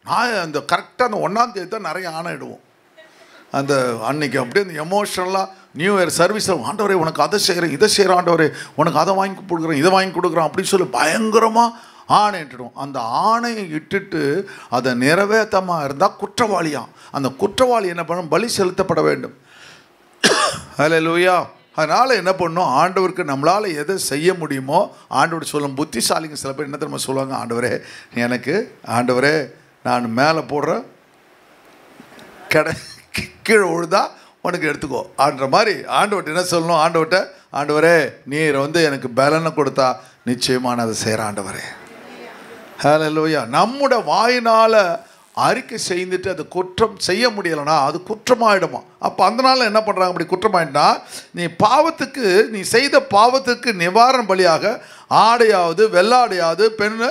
நான் அந்த கரெக்டாக அந்த 1ஆம் தேதி தான் நிறைய ஆணையிடுவோம். அந்த அன்னைக்கு அப்படியே அந்த எமோஷனலாக நியூ இயர் சர்வீஸில், ஆண்டவரே உனக்கு அதை செய்கிறேன், இதை செய்கிறேன், ஆண்டவரே உனக்கு அதை வாங்கி கொடுக்குறேன், இதை வாங்கி கொடுக்குறேன் அப்படின்னு சொல்லி பயங்கரமாக ஆணையிட்டுடும். அந்த ஆணையை இட்டுட்டு அதை நிறைவேற்றமாக இருந்தால் குற்றவாளியாம். அந்த குற்றவாளி என்ன பண்ணும், பலி செலுத்தப்பட வேண்டும். ஹல்லேலூயா. அதனால் என்ன பண்ணணும், ஆண்டவருக்கு நம்மளால் எதை செய்ய முடியுமோ ஆண்டவர் சொல்லும். புத்திசாலிங்க சில பேர் என்ன தெரியுமா சொல்லுவாங்க, ஆண்டவரே எனக்கு ஆண்டவரே நான் மேலே போடுற கீழே விழுதா உனக்கு எடுத்துக்கோ ஆன்ற மாதிரி ஆண்டவர்கிட்ட என்ன சொல்லணும், ஆண்டவரே நீர் எனக்கு பலனை கொடுத்தா நிச்சயமாக நான் அதை செய்கிறேன் ஆண்டவரே. ஹல்லேலூயா. நம்முடைய வாயினால் அறிக்கை செய்துட்டு அது குற்றம் செய்ய முடியலைன்னா அது குற்றமாயிடுமா. அப்போ அந்த நாளில் என்ன பண்ணுறாங்க, அப்படி குற்றமாயிட்டா நீ செய்த பாவத்துக்கு நிவாரண பலியாக ஆடையாவது வெள்ளாடையாவது பெண்ணு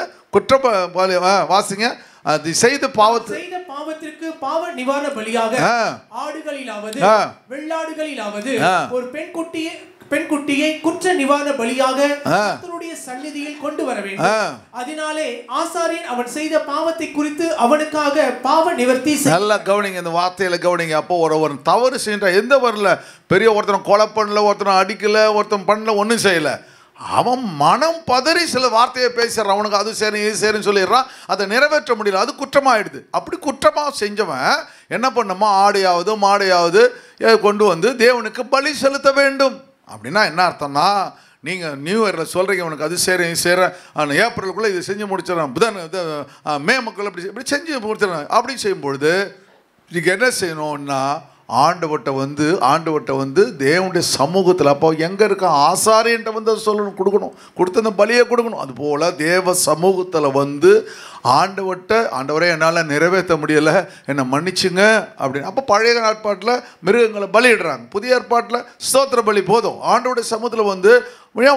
பலி வாசிங்க. அது செய்த
பாவத்திற்கு பாவ நிவாரண பலியாக ஆடுகளிலாவது வெள்ளாடுகளிலாவது ஒரு பெண்குட்டியை குற்ற நிவாரண பலியாக கர்த்தருடைய சந்நிதியில் கொண்டு வர வேண்டும். அதனாலே ஆசாரியன் அவன் செய்த பாவத்தை குறித்து அவனுக்காக பாவ நிவர்த்தி.
நல்லா கவனிங்க, இந்த வார்த்தையில கவனிங்க. அப்போ ஒரு தவறு செய்யற எந்த வரல, பெரிய ஒருத்தனை கொலை பண்ணல, ஒருத்தனை அடிக்கல, ஒருத்தன் பண்ணல, ஒன்றும் செய்யல, அவன் மனம் பதறி சில வார்த்தையை பேசுறான், அவனுக்கு அது சரி இது சரின்னு சொல்லிடுறான், அதை நிறைவேற்ற முடியல, அது குற்றமாயிடுது. அப்படி குற்றமாக செஞ்சவன் என்ன பண்ணுமா, ஆடையாவது மாடையாவது கொண்டு வந்து தேவனுக்கு பலி செலுத்த வேண்டும். அப்படின்னா என்ன அர்த்தம்னா, நீங்கள் நியூ இயரில் சொல்கிறீங்க உனக்கு அது செய்கிறேன் ஏப்ரலுக்குள்ளே இது செஞ்சு முடிச்சிடறேன், மே மக்கள் இப்படி செஞ்சு முடிச்சிடறேன். அப்படி செய்யும்பொழுது இதுக்கு என்ன செய்யணும்னா ஆண்டவர்கிட்ட வந்து தேவனுடைய சமூகத்தில், அப்போ எங்கே இருக்க ஆசாரியன்ட்ட சொல்லணும், கொடுத்து அந்த பலியை கொடுக்கணும். அதுபோல் தேவ சமூகத்தில் ஆண்டவரே என்னால் நிறைவேற்ற முடியலை, என்னை மன்னிச்சுங்க அப்படின்னு. அப்போ பழைய ஏற்பாட்டில் மிருகங்களை பலியிடுறாங்க, புதிய ஏற்பாட்டில் ஸ்தோத்திர பலி போதும். ஆண்டவருடைய சமூகத்தில்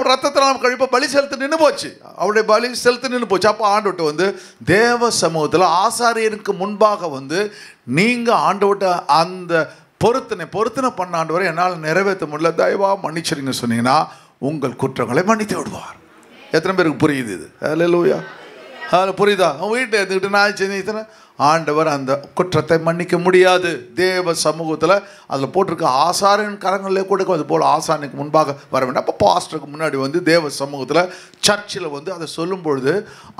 ரத்தத்தில் கழிப்ப பலி செலுத்த நின்று போச்சு, அவருடைய பலி செலுத்த நின்று போச்சு. அப்போ ஆண்டவர்கிட்ட தேவ சமூகத்தில் ஆசாரியனுக்கு முன்பாக நீங்கள் ஆண்டவர்கிட்ட அந்த பொருத்தனை பண்ண ஆண்டவரை என்னால் நிறைவேற்ற முடியல, தயவாக மன்னிச்சிருங்க சொன்னீங்கன்னா உங்கள் குற்றங்களை மன்னித்து விடுவார். எத்தனை பேருக்கு புரியுது இது? அல்லேலூயா. அதில் புரியுதா? அவன் வீட்டில் எடுத்துக்கிட்டு நான் செஞ்சு ஆண்டவர் அந்த குற்றத்தை மன்னிக்க முடியாது. தேவ சமூகத்தில் அதில் போட்டிருக்க ஆசாரின் கரங்களிலே கொடுக்கும். அது போல் ஆசானுக்கு முன்பாக வர வேண்டும். அப்போ பாஸ்டருக்கு முன்னாடி தேவ சமூகத்தில் சர்ச்சில் அதை சொல்லும் பொழுது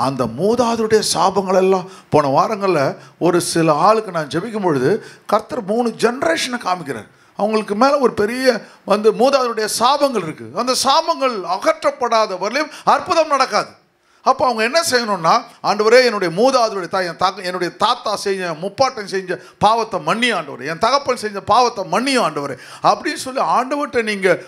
அந்த மூதாதையுடைய சாபங்கள் எல்லாம் போன வாரங்களில் ஒரு சில ஆளுக்கு நான் ஜெபிக்கும் பொழுது கர்த்தர் 3 ஜென்ரேஷனை காமிக்கிறார். அவங்களுக்கு மேலே ஒரு பெரிய மூதாதையுடைய சாபங்கள் இருக்குது. அந்த சாபங்கள் அகற்றப்படாத வரலையும் அற்புதம் நடக்காது. அப்போ அவங்க என்ன செய்யணும்னா, ஆண்டவரே என்னுடைய மூதாதையுடைய தாய் என்னுடைய தாத்தா செஞ்ச முப்பாட்டன் செஞ்ச பாவத்தை மன்னி ஆண்டவரே, என் தகப்பன் செஞ்ச பாவத்தை மன்னியும் ஆண்டவரே அப்படின்னு சொல்லி ஆண்டவர்கிட்ட நீங்கள்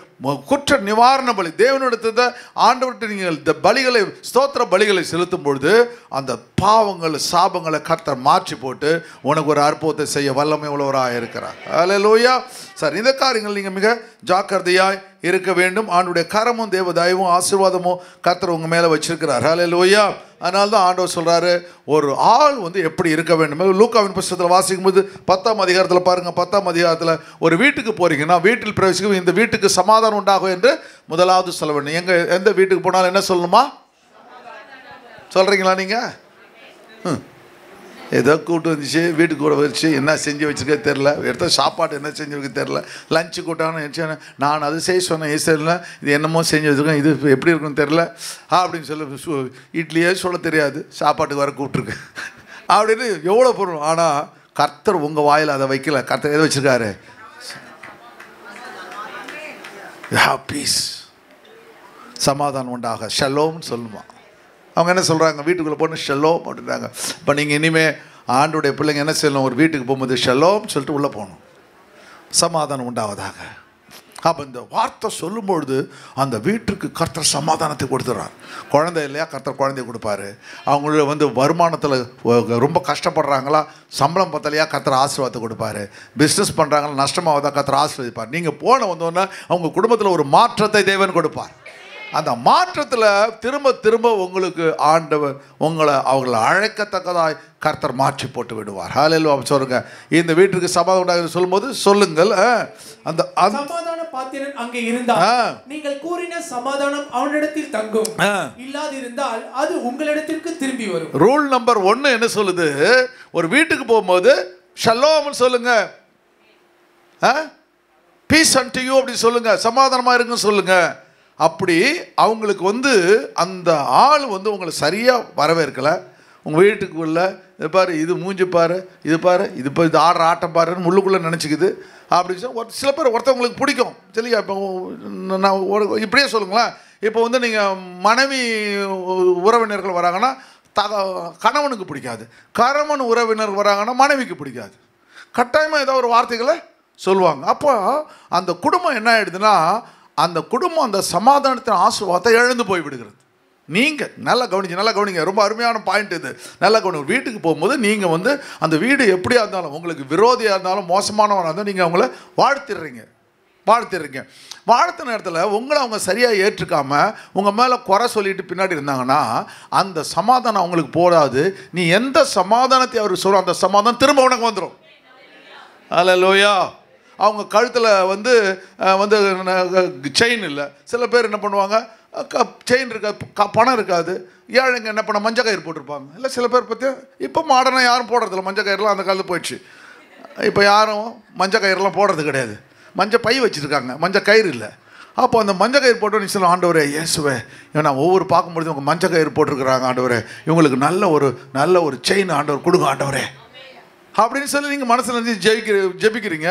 குற்ற நிவாரண பலி தேவனிடத்தை ஆண்டவர்கிட்ட நீங்கள் இந்த பலிகளை ஸ்தோத்திர பலிகளை செலுத்தும் பொழுது அந்த பாவங்கள் சாபங்களை கர்த்தர் மாற்றி போட்டு உனக்கு ஒரு அற்புதத்தை செய்ய வல்லமை உள்ளவராக இருக்கிறார். அல்லேலூயா. சார், இந்த காரியங்கள் நீங்கள் மிக ஜாக்கிரதையாய் இருக்க வேண்டும். ஆண்டுடைய கரமும் தேவ தயவும் ஆசீர்வாதமும் கர்த்தர் உங்கள் மேலே வச்சிருக்கிறார். அல்லேலூயா. அதனால தான் ஆண்டவர் சொல்கிறாரு, ஒரு ஆள் எப்படி இருக்க வேண்டும். லூக்காவின் புத்தகத்தில் வாசிக்கும் போது 10ஆம் அதிகாரத்தில் பாருங்கள், 10ஆம் அதிகாரத்தில் ஒரு வீட்டுக்கு போகிறீங்கன்னா வீட்டில் பிரவேசிக்கும் இந்த வீட்டுக்கு சமாதானம் உண்டாகும் என்று முதலாவது சொல்ல வேண்டும். எந்த வீட்டுக்கு போனாலும் என்ன சொல்லணுமா? சொல்கிறீங்களா நீங்கள்? ஏதோ கூட்டு வந்துச்சு, வீட்டுக்கு கூட வச்சு என்ன செஞ்சு வச்சுருக்க தெரில, எடுத்த சாப்பாடு என்ன செஞ்சு வைக்க தெரில, லஞ்சு கூட்டான்னு நான் அது செய்ய சொன்னேன், ஈஸ்வரில் இது என்னமோ செஞ்சு வச்சுருக்கேன், இது எப்படி இருக்குன்னு தெரில அப்படின்னு சொல்லி இட்லியே சொல்ல தெரியாது, சாப்பாட்டுக்கு வர கூப்பிட்ருக்கு அப்படின்னு எவ்வளோ பொருள். ஆனால் கர்த்தர் உங்கள் வாயில் அதை வைக்கல. கர்த்தர் எதை வச்சுருக்காரு? பீஸ், சமாதானம் உண்டாக, ஷலோம்னு சொல்லுமா. அவங்க என்ன சொல்கிறாங்க, வீட்டுக்குள்ளே போகணும் ஷலோம் அப்படின்றாங்க. இப்போ நீங்கள் இனிமேல் ஆண்டுடைய பிள்ளைங்க என்ன செய்யணும், ஒரு வீட்டுக்கு போகும்போது ஷலோம் சொல்லிட்டு உள்ளே போகணும், சமாதானம் உண்டாவதாக. அப்போ இந்த வார்த்தை சொல்லும்பொழுது அந்த வீட்டுக்கு கர்த்தர் சமாதானத்தை கொடுத்துட்றார். குழந்தை இல்லையா, கர்த்தர் குழந்தைய கொடுப்பாரு. அவங்கள வருமானத்தில் ரொம்ப கஷ்டப்படுறாங்களா, சம்பளம் பத்தலையா, கர்த்தர் ஆசீர்வாதத்தை கொடுப்பாரு. பிஸ்னஸ் பண்ணுறாங்களா, நஷ்டமாவதா, கர்த்தர் ஆசீர்வதிப்பார். நீங்கள் வந்தோன்னா அவங்க குடும்பத்தில் ஒரு மாற்றத்தை தேவன் கொடுப்பார். அந்த மாற்றத்தில் திரும்ப உங்களுக்கு ஆண்டவர் அவங்களை அழைக்கத்தக்கதாய் கர்த்தர் மாற்றி போட்டு விடுவார். ஹல்லேலூயா. சொல்லுங்க, இந்த வீட்டுக்கு சமாதானம் உண்டாகுது சொல்லும்போது சொல்லுங்கள், அந்த
சமாதான பாத்திரன் அங்கே இருந்தால் நீங்கள் கூறின சமாதானம் அவனிடத்தில் தங்கும், இல்லாதிருந்தால் அது உங்களிடத்திற்கு திரும்பி வரும்.
ரூல் நம்பர் 1 என்ன சொல்லுது, ஒரு வீட்டுக்கு போகும்போது ஷலோம் சொல்லுங்க, பீஸ் அன்டு யூ அப்படி சொல்லுங்க, சமாதானமா இருக்குன்னு சொல்லுங்க. அப்படி அவங்களுக்கு அந்த ஆள் உங்களை சரியாக வரவேற்கலை, உங்கள் வீட்டுக்குள்ள இது பாரு, இது மூஞ்சி பாரு, இது பாரு, இது இப்போ இது ஆடுற ஆட்டம் பாருன்னு உள்ளுக்குள்ளே நினச்சிக்குது அப்படின்னு சொல்லி சில பேர் ஒருத்தவங்களுக்கு பிடிக்கும் சரியா. இப்போ நான் இப்படியே சொல்லுங்களேன், இப்போ வந்து நீங்கள் மனைவி உறவினர்கள் வராங்கன்னா கணவனுக்கு பிடிக்காது, கணவன் உறவினர் வராங்கன்னா மனைவிக்கு பிடிக்காது. கட்டாயமாக ஏதோ ஒரு வார்த்தைகளை சொல்லுவாங்க. அப்போ அந்த குடும்பம் என்ன ஆகிடுதுன்னா, அந்த குடும்பம் அந்த சமாதானத்தின் ஆசீர்வாதத்தை இழந்து போய் விடுகிறது. நீங்கள் நல்லா கவனிங்க, ரொம்ப அருமையான பாயிண்ட் இது. நல்லா கவனிங்க. வீட்டுக்கு போகும்போது நீங்கள் வந்து அந்த வீடு எப்படியா இருந்தாலும், உங்களுக்கு விரோதியாக இருந்தாலும் மோசமானவனாக இருந்தாலும் நீங்கள் அவங்கள வாழ்த்திடுறீங்க. வாழ்த்த நேரத்தில் உங்களை அவங்க சரியாக ஏற்றுக்காமல் உங்கள் மேலே குறை சொல்லிட்டு பின்னாடி இருந்தாங்கன்னா அந்த சமாதானம் அவங்களுக்கு போடாது. நீ எந்த சமாதானத்தை அவருக்கு சொல்கிறோம் அந்த சமாதானம் திரும்ப உனக்கு வந்துடும். அல்லேலூயா. அவங்க கழுத்தில் வந்து வந்து செயின் இல்லை. சில பேர் என்ன பண்ணுவாங்க, செயின் இருக்காது, பணம் இருக்காது, ஏழைங்க என்ன பண்ண மஞ்சள் கயிறு போட்டிருப்பாங்க. இல்லை சில பேர் பற்றி இப்போ மாடர்னாக யாரும் போடுறதில்ல, மஞ்சள் கயிறுலாம் அந்த காலத்தில் போயிடுச்சு. இப்போ யாரும் மஞ்சள் கயிறுலாம் போடுறது கிடையாது, மஞ்சள் பை வச்சுருக்காங்க, மஞ்சள் கயிறு இல்லை. அப்போ அந்த மஞ்சள் கயிறு போட்டு நீ சொல்ல, ஆண்டவரே இயேசுவே நான் ஒவ்வொரு பார்க்கும்பொழுது உங்கள் மஞ்சள் கயிறு போட்டிருக்கிறாங்க ஆண்டவரே, இவங்களுக்கு நல்ல ஒரு செயின் ஆண்டவர் கொடுங்க ஆண்டவரே அப்படின்னு சொல்லி நீங்கள் மனசில் இருந்து ஜெபிக்கிறீங்க.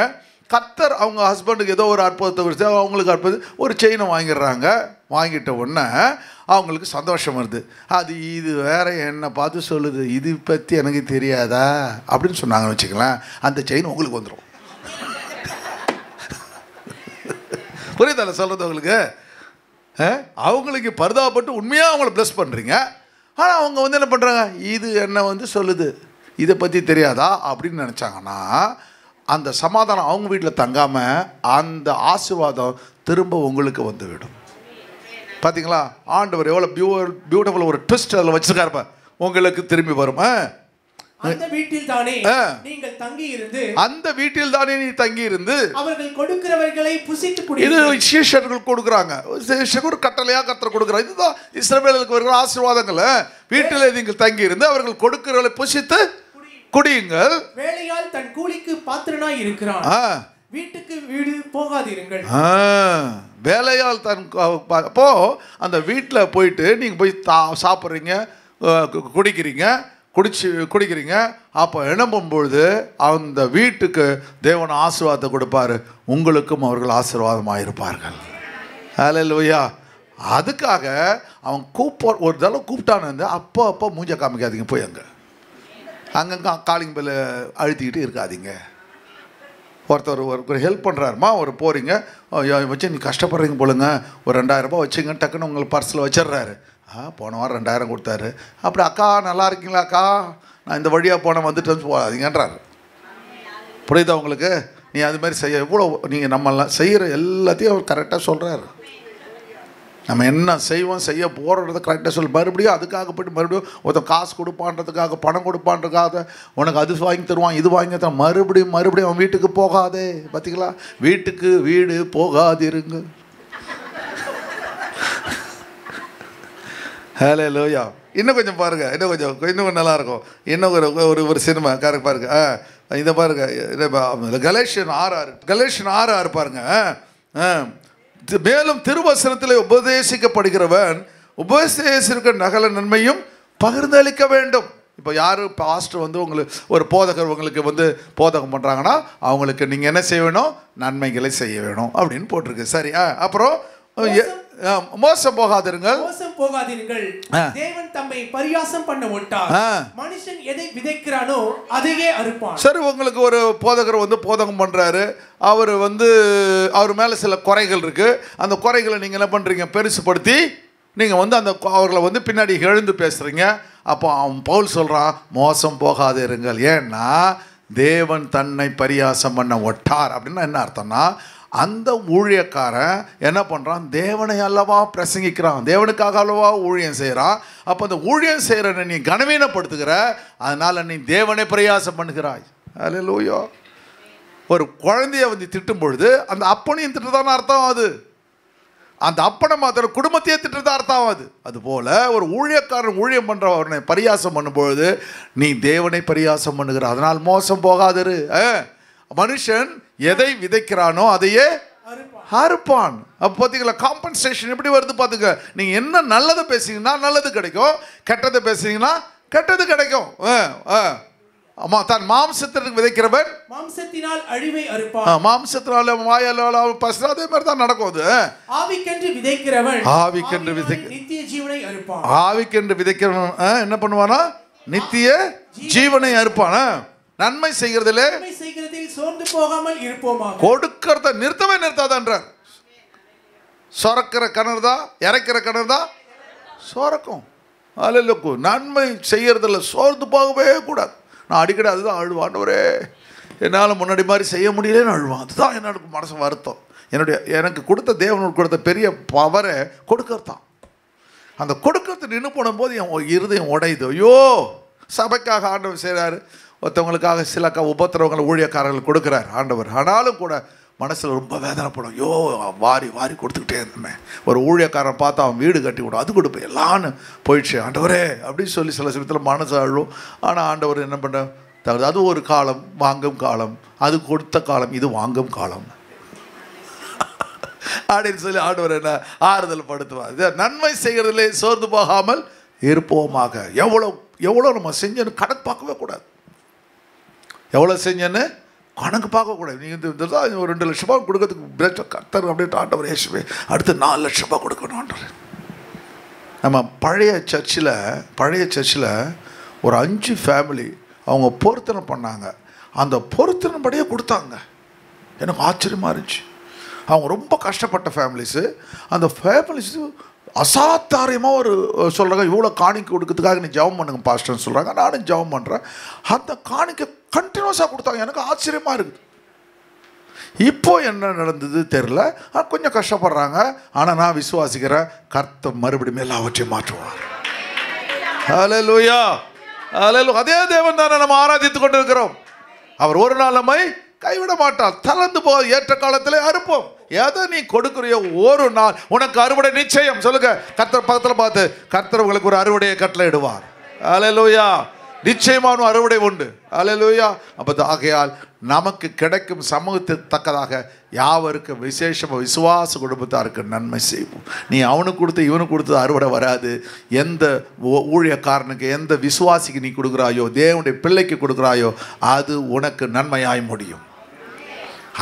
கர்த்தர் அவங்க ஹஸ்பண்டுக்கு ஏதோ ஒரு அற்புதத்தை குறித்து அவங்களுக்கு ஒரு செயினை வாங்கிட்ட உடனே அவங்களுக்கு சந்தோஷம் வருது. இது வேற என்ன பார்த்து சொல்லுது, இது பற்றி எனக்கு தெரியாதா அப்படின்னு சொன்னாங்கன்னு வச்சுக்கலாம், அந்த செயின் உங்களுக்கு வந்துடும். புரியுதால சொல்கிறது உங்களுக்கு? அவங்களுக்கு பரிதாபப்பட்டு உண்மையாக அவங்கள ப்ளஸ் பண்ணுறீங்க. ஆனால் அவங்க வந்து என்ன பண்ணுறாங்க, இது என்ன வந்து சொல்லுது, இதை பற்றி தெரியாதா அப்படின்னு நினச்சாங்கன்னா அந்த சமாதானம் அவங்க வீட்டில் தங்காமல் அந்த ஆசீர்வாதம் திரும்ப உங்களுக்கு வந்து விடும். பார்த்தீங்களா? ஆண்டவர் எவ்வளோ பியூட்டிஃபுல் ஒரு ட்விஸ்ட் அதில் வச்சுருக்காருப்பா. உங்களுக்கு திரும்பி வரும்.
அந்த வீட்டில் தானே நீங்கள் தங்கி இருந்து அவர்கள் கொடுக்கிறவர்களை புசித்து குடியுங்கள். இது சீஷர்கள் கொடுக்குறாங்க, ஒரு கட்டளையா கர்த்தர் கொடுக்குறாங்க. இதுதான் இஸ்ரவேலுக்கு வருகிற ஆசீர்வாதங்கள். வீட்டில் நீங்கள் தங்கி இருந்து அவர்கள் கொடுக்கிறவர்களை புசித்து குடியுங்கள். வேலையால் தன் கூலிக்கு பாத்திரனாய் இருக்கிறான், வீட்டுக்கு வீடு போகாதீர்கள். வேலையால் அப்போ அந்த வீட்டில் போயிட்டு நீங்கள் போய் சாப்பிட்றீங்க, குடிக்கிறீங்க. அப்போ என்ன பண்ணும்பொழுது அந்த வீட்டுக்கு தேவன் ஆசீர்வாதத்தை கொடுப்பாரு, உங்களுக்கும் அவர்கள் ஆசீர்வாதமாக இருப்பார்கள். அல்லேலூயா. அதுக்காக அவன் ஒரு தடவை கூப்பிட்டான்னு அப்போ மூஞ்ச காமிக்காதீங்க, போய் அங்கங்கே காலிங் பெல்ல அழுத்திக்கிட்டு இருக்காதீங்க. ஒருத்தர் ஹெல்ப் பண்ணுறாருமா, ஒரு போகிறீங்க வச்சு நீ கஷ்டப்படுறீங்க போலுங்க, ஒரு 2000 ரூபாய் வச்சுங்க, டக்குன்னு உங்களுக்கு பர்ஸில் வச்சிடுறாரு. போன வாரம் 2000 கொடுத்தாரு. அப்படி அக்கா நல்லா இருக்கீங்களா அக்கா, நான் இந்த வழியாக போனேன் வந்துட்டேன்னு போகாதீங்கன்றாரு. புரியுதா உங்களுக்கு? நீ அது மாதிரி எவ்வளோ நீங்கள் நம்மளாம் செய்கிற எல்லாத்தையும் அவர் கரெக்டாக சொல்கிறாரு. நம்ம என்ன செய்ய போகிறத கரெக்டாக சொல்லி மறுபடியும் அதுக்காக போய்ட்டு மறுபடியும் ஒருத்தன் காசு கொடுப்பான்றதுக்காக பணம் கொடுப்பான்றதுக்காக உனக்கு அது வாங்கி தருவான் இது வாங்கி தருவான் மறுபடியும் அவன் வீட்டுக்கு போகாதே. பார்த்தீங்களா? வீட்டுக்கு வீடு போகாதிருங்க. ஹல்லேலூயா. இன்னும் கொஞ்சம் பாருங்கள், இன்னும் நல்லாயிருக்கும். இன்னும் ஒரு சினிமா கரெக்ட் பாருங்க. இதை பாருங்க, கலேஷியன் 6:6 பாருங்க. மேலும் திருவசனத்தில் உபதேசிக்கப்படுகிறவன் உபதேசிக்க நகல நன்மையும் பகிர்ந்தளிக்க வேண்டும். இப்போ யார் பாஸ்டர் வந்து உங்களுக்கு ஒரு போதகர் உங்களுக்கு போதகம் பண்ணுறாங்கன்னா அவங்களுக்கு நீங்கள் என்ன செய்ய வேணும், நன்மைகளை செய்ய வேணும் அப்படின்னு போட்டிருக்கு. சரி, அப்புறம் மோசம் போகாதிருங்கள். தேவன் தம்மை பரியாசம் பண்ண மாட்டார். மனுஷன் எதை விதைக்கிறானோ அதையே அறுப்பான். சரி, உங்களுக்கு ஒரு போதகர் போதகம் பண்றாரு, அவர் மேல சில குறைகள் இருக்கு. அந்த குறைகளை நீங்க என்ன பண்றீங்க, பெருசுபடுத்தி நீங்க அந்த அவர்களை பின்னாடி எழுந்து பேசுறீங்க. அப்போ அவன் பவுல் சொல்றான், மோசம் போகாதிருங்கள், ஏன்னா தேவன் தன்னை பரியாசம் பண்ண ஒட்டார். அப்படின்னா என்ன அர்த்தம்னா, அந்த ஊழியக்காரன் என்ன பண்ணுறான், தேவனை அல்லவா பிரசங்கிக்கிறான், தேவனுக்காக அல்லவா ஊழியம் செய்கிறான். அப்போ அந்த ஊழியம் செய்கிறனை நீ கனவீனப்படுத்துகிற, அதனால் நீ தேவனை பிரயாசம் பண்ணுகிறாய். அல்லேலூயா. ஒரு குழந்தைய திட்டும் பொழுது அந்த அப்பனையும் திட்டுறதான அர்த்தம், அது அந்த அப்பனை மாத்திர குடும்பத்தையே திட்டுறதா அர்த்தம். அதுபோல் ஒரு ஊழியக்காரன் ஊழியம் பண்ணுறவனை பரியாசம் பண்ணும்பொழுது நீ தேவனை பரியாசம் பண்ணுகிற, அதனால் மோசம் போகாதிரு. மனுஷன் எதை விதைக்கிறானோ அதையே அறுப்பான். அப்போ பார்த்தீங்களா காம்பன்சேஷன் எப்படி வருது பார்த்துங்க. நீங்கள் என்ன நல்லதை பேசுனீங்கன்னா நல்லது கிடைக்கும், கெட்டதை பேசுனீங்கன்னா
கெட்டது கிடைக்கும். ஆமா, தன் மாம்சத்திற்கு விதைக்கிறவன்
மாம்சத்தினால் அழிவை அறுப்பான்.
மாம்சத்தினால வாயால பசு அதே மாதிரி தான் நடக்கும். அது
ஆவிக்கென்று விதைக்கிறவன் நித்திய ஜீவனை அறுப்பான்.
ஆவிக்கென்று விதைக்கிறவன் என்ன பண்ணுவானா? நித்திய ஜீவனை அறுப்பானா? நன்மை செய்கிறதிலே
சோர்ந்து போகாமல் இருப்போமாக.
கொடுக்கறத நிறுத்தவே நிறுத்தாதன்றார். சொரக்கிற கிணறு தான், இறைக்கிற கிணறு தான் சொரக்கும். அல்ல, நன்மை செய்யறதில்ல சோர்ந்து போகவே கூடாது. நான் அடிக்கடி அதுதான் அழுவான். ஆண்டவரே, என்னால் முன்னாடி மாதிரி செய்ய முடியலன்னு அழுவான். அதுதான் என்னோட மனசு வருத்தம். எனக்கு கொடுத்த தேவனுக்கு கொடுத்த பெரிய பவரை கொடுக்கறதான். அந்த கொடுக்கறது நின்று போடும்போது என் இருதயம் உடையுது. ஐயோ, சபைக்காக ஆண்டவர் செய்கிறாரு, ஒருத்தவங்களுக்காக சில உபத்திரவங்களை ஊழியக்காரர்கள் கொடுக்குறார் ஆண்டவர். ஆனாலும் கூட மனசில் ரொம்ப வேதனைப்படும். ஐயோ, வாரி வாரி கொடுத்துக்கிட்டே இருந்தேன். ஒரு ஊழியக்காரன் பார்த்தா அவன் வீடு கட்டி விடும், அது கொடுப்பேன் எல்லான்னு போயிடுச்சு ஆண்டவரே அப்படின்னு சொல்லி சில சமயத்தில் மனசு அழும். ஆனால் ஆண்டவர் என்ன பண்ண தகுது? அது ஒரு காலம், வாங்கும் காலம். அது கொடுத்த காலம், இது வாங்கும் காலம் அப்படின்னு சொல்லி ஆண்டவர் என்ன ஆறுதல் படுத்துவார். நன்மை செய்கிறதிலே சோர்ந்து போகாமல் இருப்போமாக. எவ்வளோ எவ்வளோ நம்ம செஞ்சேன்னு கணக்கு பார்க்கவே கூடாது. எவ்வளோ செஞ்சேன்னு கணக்கு பார்க்கக்கூடாது. நீங்கள் ஒரு 2 லட்ச ரூபா கொடுக்கறதுக்கு கர்த்தர் அப்படின்ட்டு ஆண்டவர் இயேசுவே அடுத்து 4 லட்ச ரூபா கொடுக்கணும் ஆண்டவர். நம்ம பழைய சர்ச்சில் ஒரு 5 ஃபேமிலி அவங்க பொருத்தனை பண்ணாங்க. அந்த பொருத்தனைப்படியே கொடுத்தாங்க. எனக்கு ஆச்சரியமாக இருந்துச்சு. அவங்க ரொம்ப கஷ்டப்பட்ட ஃபேமிலிஸு. அந்த ஃபேமிலிஸு அசாதாரியமாக ஒரு சொல்கிறாங்க, இவ்வளோ காணிக்கை கொடுக்கறதுக்காக நீ ஜெபம் பண்ணுங்க பாஸ்டர்னு சொல்கிறாங்க. நானும் ஜெபம் பண்ணுறேன். அந்த காணிக்கை கண்டினியூஸாக கொடுத்தாங்க. எனக்கு ஆச்சரியமாக இருக்குது. இப்போ என்ன நடந்தது தெரில. கொஞ்சம் கஷ்டப்படுறாங்க. ஆனால் நான் விசுவாசிக்கிறேன், கர்த்தர் மறுபடியும் எல்லாவற்றையும் மாற்றுவார். ஹல்லேலூயா, ஹல்லேலூயா. அதே தேவன் தானே நம்ம ஆராதித்து கொண்டு இருக்கிறோம். அவர் ஒரு நாள் நம்மை கைவிட மாட்டார். தளர்ந்து போக ஏற்ற காலத்திலே அறுப்போம். எதை நீ கொடுக்குறியோ ஒரு நாள் உனக்கு அறுவடை நிச்சயம். சொல்லுங்க, கர்த்தர் பக்கத்தில் பார்த்து, கர்த்தர் உங்களுக்கு ஒரு அறுவடையை கட்டளையிடுவார். அல்லேலூயா. நிச்சயமான அறுவடை உண்டு. அல்லேலூயா. அப்போ ஆகையால் நமக்கு கிடைக்கும் சமூகத்துக்கு தக்கதாக யாவருக்கு விசேஷமாக விசுவாச குடும்பத்தாருக்கு நன்மை செய்வோம். நீ அவனுக்கு கொடுத்து இவனுக்கு கொடுத்து அறுவடை வராது. எந்த ஊழியக்காரனுக்கு, எந்த விசுவாசிக்கு நீ கொடுக்குறாயோ, தேவனுடைய பிள்ளைக்கு கொடுக்குறாயோ, அது உனக்கு நன்மையாய் முடியும்.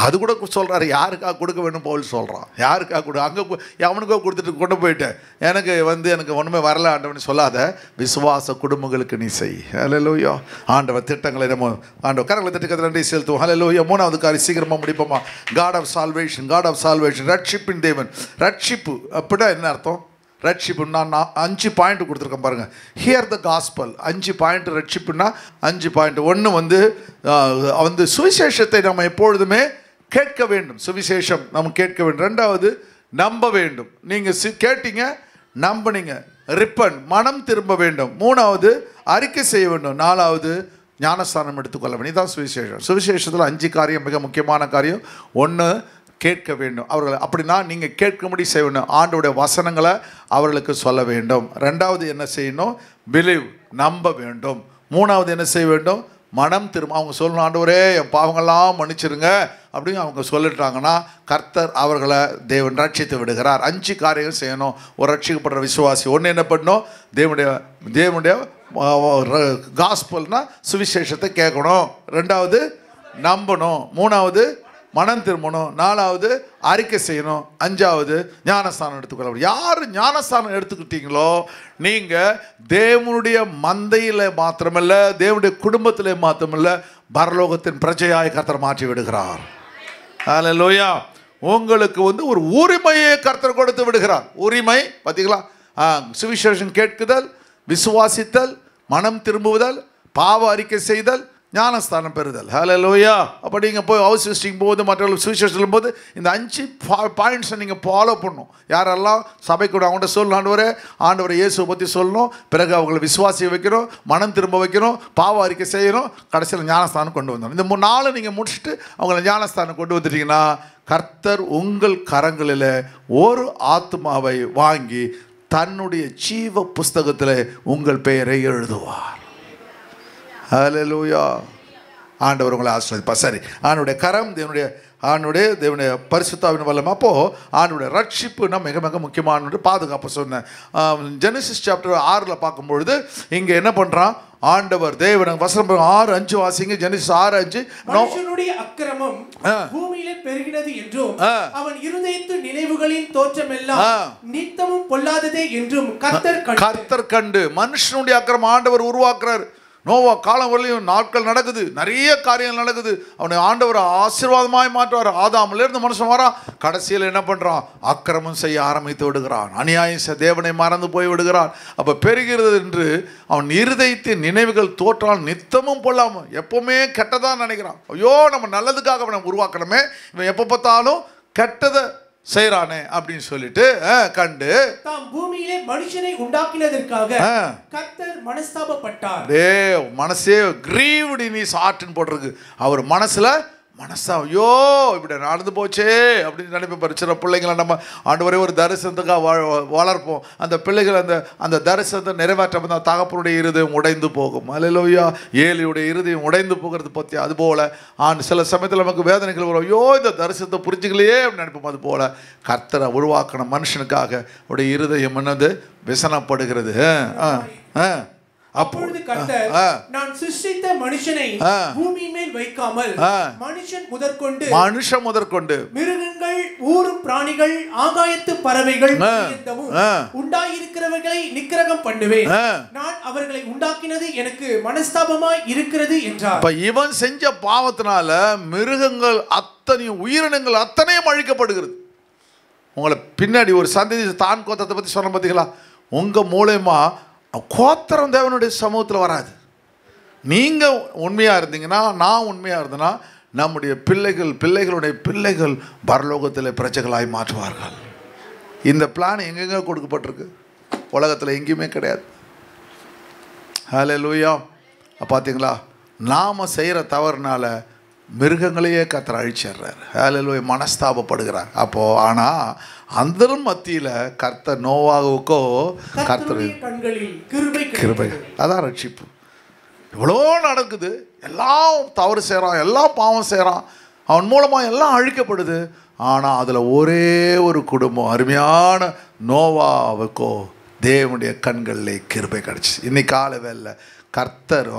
அது கூட சொல்கிறாரு, யாருக்காக கொடுக்க வேணும் பவுல் சொல்கிறான். யாருக்காக கொடு, அங்கே அவனுக்கோ கொடுத்துட்டு கொண்டு போயிட்டேன், எனக்கு ஒன்றுமே வரல ஆண்டவன் சொல்லாத. விசுவாச குடும்பங்களுக்கு நீ செய். ஹல்லேலூயா. ஆண்டவர் திட்டங்களை நம்ம ஆண்டவர் கரங்களை தட்டுக்கிறது நன்றி செலுத்துவோம். ஹல்லேலூயா. 3வது காரியம் சீக்கிரமாக முடிப்போமா? God of salvation. God of salvation, ரட்சிப்பின் தேவன். ரட்சிப்பு அப்படின்னா என்ன அர்த்தம்? ரட்சிப்பு நான் 5 பாயிண்ட் கொடுத்துருக்கேன் பாருங்கள். Hear the gospel. 5 பாயிண்ட் ரட்சிப்புன்னா 5 பாயிண்ட். ஒன்று சுவிசேஷத்தை நம்ம எப்பொழுதுமே கேட்க வேண்டும். சுவிசேஷம் நம்ம கேட்க வேண்டும். 2வது நம்ப வேண்டும். நீங்கள் கேட்டீங்க, நம்பினீங்க, ரிப்பன் மனம் திரும்ப வேண்டும். 3வது அறிக்கை செய்ய வேண்டும். 4வது ஞானஸ்தானம் எடுத்துக்கொள்ள வேண்டும். இதுதான் சுவிசேஷம். சுவிசேஷத்தில் 5 காரியம் மிக முக்கியமான காரியம். 1 கேட்க வேண்டும். அவர்களை அப்படின்னா நீங்கள் கேட்கும்படி செய்ய வேண்டும். ஆண்டவருடைய வசனங்களை அவர்களுக்கு சொல்ல வேண்டும். 2வது என்ன செய்யணும்? பிலீவ், நம்ப வேண்டும். 3வது என்ன செய்ய வேண்டும்? மனம் திரும்ப. அவங்க சொல்லணும், ஆண்டவரே என் பாவங்கள்லாம் மன்னிச்சிருங்க அப்படின்னு அவங்க சொல்லிட்டாங்கன்னா கர்த்தர் அவர்களை தேவன் ரட்சித்து விடுகிறார். 5 காரியங்கள் செய்யணும் ஒரு ரட்சிக்கப்படுற விசுவாசி. 1 என்ன பண்ணணும்? தேவனுடைய காஸ்பல்னா சுவிசேஷத்தை கேட்கணும். 2வது நம்பணும். 3வது மனம் திரும்பணும். 4வது அறிக்கை செய்யணும். 5வது ஞானஸ்தானம் எடுத்துக்கொள்ள. யார் ஞானஸ்தானம் எடுத்துக்கிட்டீங்களோ நீங்கள் தேவனுடைய மந்தையில் மாத்திரமல்ல, தேவனுடைய குடும்பத்திலே மாத்திரமல்ல, பரலோகத்தின் பிரஜையாய் கர்த்தர் மாற்றி விடுகிறார். அல்லேலூயா. உங்களுக்கு ஒரு உரிமையை கர்த்தர் கொடுத்து விடுகிறார். உரிமை பார்த்தீங்களா? சுவிசேஷம் கேட்குதல், விசுவாசித்தல், மனம் திரும்புதல், பாவ அறிக்கை செய்தல், ஞானஸ்தானம் பெறுதல். ஹல்லேலூயா. அப்போ நீங்கள் போய் ஹவுஸ் விசிட்டிங் போது, மற்றவர்கள் சுவிசேஷம் போது இந்த 5 பாயிண்ட்ஸை நீங்கள் ஃபாலோ பண்ணணும். யாரெல்லாம் சபைக்கு அவங்கள்ட்ட சொல்லணும், ஆண்டவரை இயேசுவை பற்றி சொல்லணும், பிறகு அவங்களை விசுவாசியை வைக்கணும், மனம் திரும்ப வைக்கணும், பாவ அறிக்கை செய்யணும், கடைசியில் ஞானஸ்தானம் கொண்டு வந்தோம். இந்த 4 நீங்கள் முடிச்சுட்டு அவங்கள ஞானஸ்தானம் கொண்டு வந்துட்டீங்கன்னா கர்த்தர் உங்கள் கரங்களில் ஒரு ஆத்மாவை வாங்கி தன்னுடைய ஜீவ புஸ்தகத்தில் உங்கள் பெயரை எழுதுவார். ஹல்லேலூயா. ஆண்டவர் உங்களை ஆசீர்வதிப்பார். சரி, ஆண்டவருடைய கரம், தேவனுடைய ஆண்டுடைய தேவனுடைய பரிசுத்தாவின் வல்லமை. அப்போது ஆண்டுடைய ரட்சிப்புனா மிக மிக முக்கியமான பாதுகாப்பு சொன்னேன். ஜெனசிஸ் சாப்டர் 6 பார்க்கும்பொழுது இங்கே என்ன பண்ணுறான் ஆண்டவர் தேவன் வசனம் 6:5 வாசிங்க. ஜெனசிஸ் 6:5
மனுஷனுடைய அக்கிரமம் பூமியிலே பெருகினது என்றும் அவன் இருதயத்து நினைவுகளின் தோற்றம் எல்லாம் நித்தமும் பொல்லாததே என்றும் கர்த்தர் கண்டு.
மனுஷனுடைய அக்கிரமம் ஆண்டவர் உருவாக்குறார். நோவா காலம் வரலையும் நாட்கள் நடக்குது, நிறைய காரியங்கள் நடக்குது. அவனை ஆண்டவர் ஆசீர்வாதமாய் மாற்றுவார். ஆதாமிலிருந்து மனுஷன் வரான், கடைசியில் என்ன பண்ணுறான், அக்கிரமம் செய்ய ஆரம்பித்து விடுகிறான், அநியாயம் தேவனை மறந்து போய் விடுகிறான். அப்போ பெருகிறது என்று அவன் இருதயத்தின் நினைவுகள் தோற்றால் நித்தமும் பொல்லாமல் எப்பவுமே கெட்டதான் நினைக்கிறான். ஐயோ நம்ம நல்லதுக்காக அவனை உருவாக்கணுமே, இவன் எப்போ பார்த்தாலும் கெட்டதை செய்றானே அப்படின்னு சொல்லிட்டு கண்டு
தாம் பூமியிலே மனுஷனை உண்டாக்கினதற்காக கர்த்தர் மனஸ்தாபப்பட்டார்.
மனசே கிரீவ்ட் இன் ஹிஸ் ஹார்ட்னு போட்டிருக்கு. அவர் மனசுல ஐயோ இப்படி நடந்து போச்சே அப்படின்னு நினைப்போம். சின்ன பிள்ளைங்களை நம்ம ஆண்டவரே ஒரு தரிசனத்துக்காக வளர்ப்போம். அந்த பிள்ளைகள் அந்த தரிசனத்தை நிறைவேற்ற தகப்பனுடைய இருதயம் உடைந்து போகும். அல்லேலூயா. ஏலியுடைய இருதயம் உடைந்து போகிறது பற்றி அதுபோல் சில சமயத்தில் நமக்கு வேதனைகள் வரும். ஐயோ இந்த தரிசனத்தை புரிஞ்சுக்கலையே அப்படின்னு நினைப்போம். அதுபோல் கர்த்தரை உருவாக்கின மனுஷனுக்காக அவருடைய இருதயம் என்னது விசனப்படுகிறது.
அப்பொழுது கர்த்தர் நான் சிருஷ்டித்த மனுஷனை பூமியின் மேல் வைக்காமல் மனுஷன் முதற்கொண்டு மிருகங்கள் ஊரும் பிராணிகள் ஆகாயத்து பறவைகள் உண்டாயிருக்கிறவர்களை நிக்கிரகம் பண்ணுவேன். நான் அவர்களை உண்டாக்கினது எனக்கு மனஸ்தாபமாய் இருக்கிறது என்றார்.
இப்ப இவன் செஞ்ச பாவத்தினால மிருகங்கள் அத்தனையும் உயிரினங்கள் அத்தனையும் அழிக்கப்படுகிறது. உங்களை பின்னாடி ஒரு சந்ததி தான் கோத்தத்தை பத்தி சொன்ன பார்த்தீங்களா? உங்க மூலமா கோத்திரம் தேவனுடைய சமூகத்தில் வராது. நீங்கள் உண்மையாக இருந்தீங்கன்னா, நான் உண்மையாக இருந்தேன்னா, நம்முடைய பிள்ளைகளுடைய பிள்ளைகள் பரலோகத்தில் பிரஜைகளாய் மாற்றுவார்கள். இந்த பிளான் எங்கெங்க கொடுக்கப்பட்டிருக்கு? உலகத்தில் எங்கேயுமே கிடையாது. ஹல்லேலூயா. பார்த்தீங்களா, நாம் செய்கிற தவறுனால மிருகங்களையே கர்த்தர் அழிச்சிடுறார். ஹல்லேலூயா. மனஸ்தாபப்படுகிறார். அப்போது ஆனால் அந்த மத்தியில் கர்த்தர் நோவாவுக்கோ கர்த்தர் கிருபை, அதான் ரட்சிப்பு. இவ்வளோ நடக்குது, எல்லாம் தவறு செய்கிறான், எல்லாம் பாவம் செய்கிறான், அவன் மூலமாக எல்லாம் அழிக்கப்படுது. ஆனால் அதில் ஒரே ஒரு குடும்பம், அருமையான நோவாவுக்கோ தேவனுடைய கண்களில் கிருபை கிடச்சி. இன்னைக்கு காலை வேலை கர்த்தர்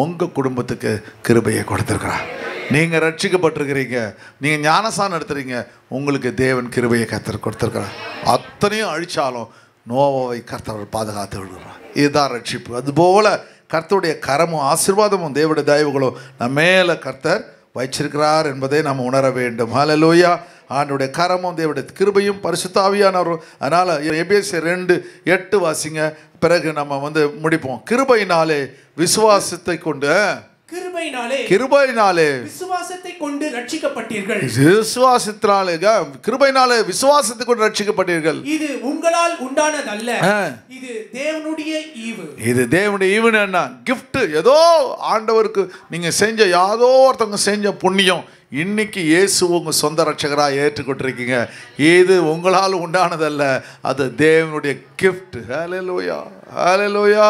உங்கள் குடும்பத்துக்கு கிருபையை கொடுத்துருக்கிறார். நீங்கள் ரட்சிக்கப்பட்டிருக்கிறீங்க, நீங்கள் ஞானசானம் எடுத்துறீங்க, உங்களுக்கு தேவன் கிருபையை கர்த்தர் கொடுத்துருக்கிறார். அத்தனையும் அழித்தாலும் நோவாவை கர்த்தர் பாதுகாத்து விடுகிறார். இதுதான் ரட்சிப்பு. அதுபோல் கர்த்தருடைய கரமும் ஆசீர்வாதமும் தேவனுடைய தயவுகளும் நம்ம மேலே கர்த்தர் வைச்சிருக்கிறார் என்பதை நம்ம உணர வேண்டும். ஹல்லேலூயா. ஆண்டவருடைய கரமும் தேவனுடைய கிருபையும் பரிசுத்த ஆவியானவரும். அதனால் எபேசியர் 2:8 வாசிங்க, பிறகு நம்ம முடிப்போம். கிருபையினாலே விசுவாசத்தை கொண்டு கிருபையினாலே
விசுவாசத்தை கொண்டு ரட்சிக்கப்பட்டீர்கள்.
கிருபையினாலே விசுவாசத்தை கொண்டு ரட்சிக்கப்பட்டீர்கள்.
இது உங்களால் உண்டானதல்ல, இது தேவனுடைய ஈவு.
இது தேவனுடைய ஈவுன்னு என்ன? கிஃப்ட். ஏதோ ஆண்டவருக்கு நீங்க செஞ்ச யாதோ ஒருத்தவங்க செஞ்ச புண்ணியம் இன்னைக்கு இயேசு உங்க சொந்த ரட்சகராக ஏற்றுக்கொண்டிருக்கீங்க. இது உங்களால் உண்டானதல்ல, அது தேவனுடைய கிஃப்ட். ஹல்லேலூயா. ஹல்லேலூயா.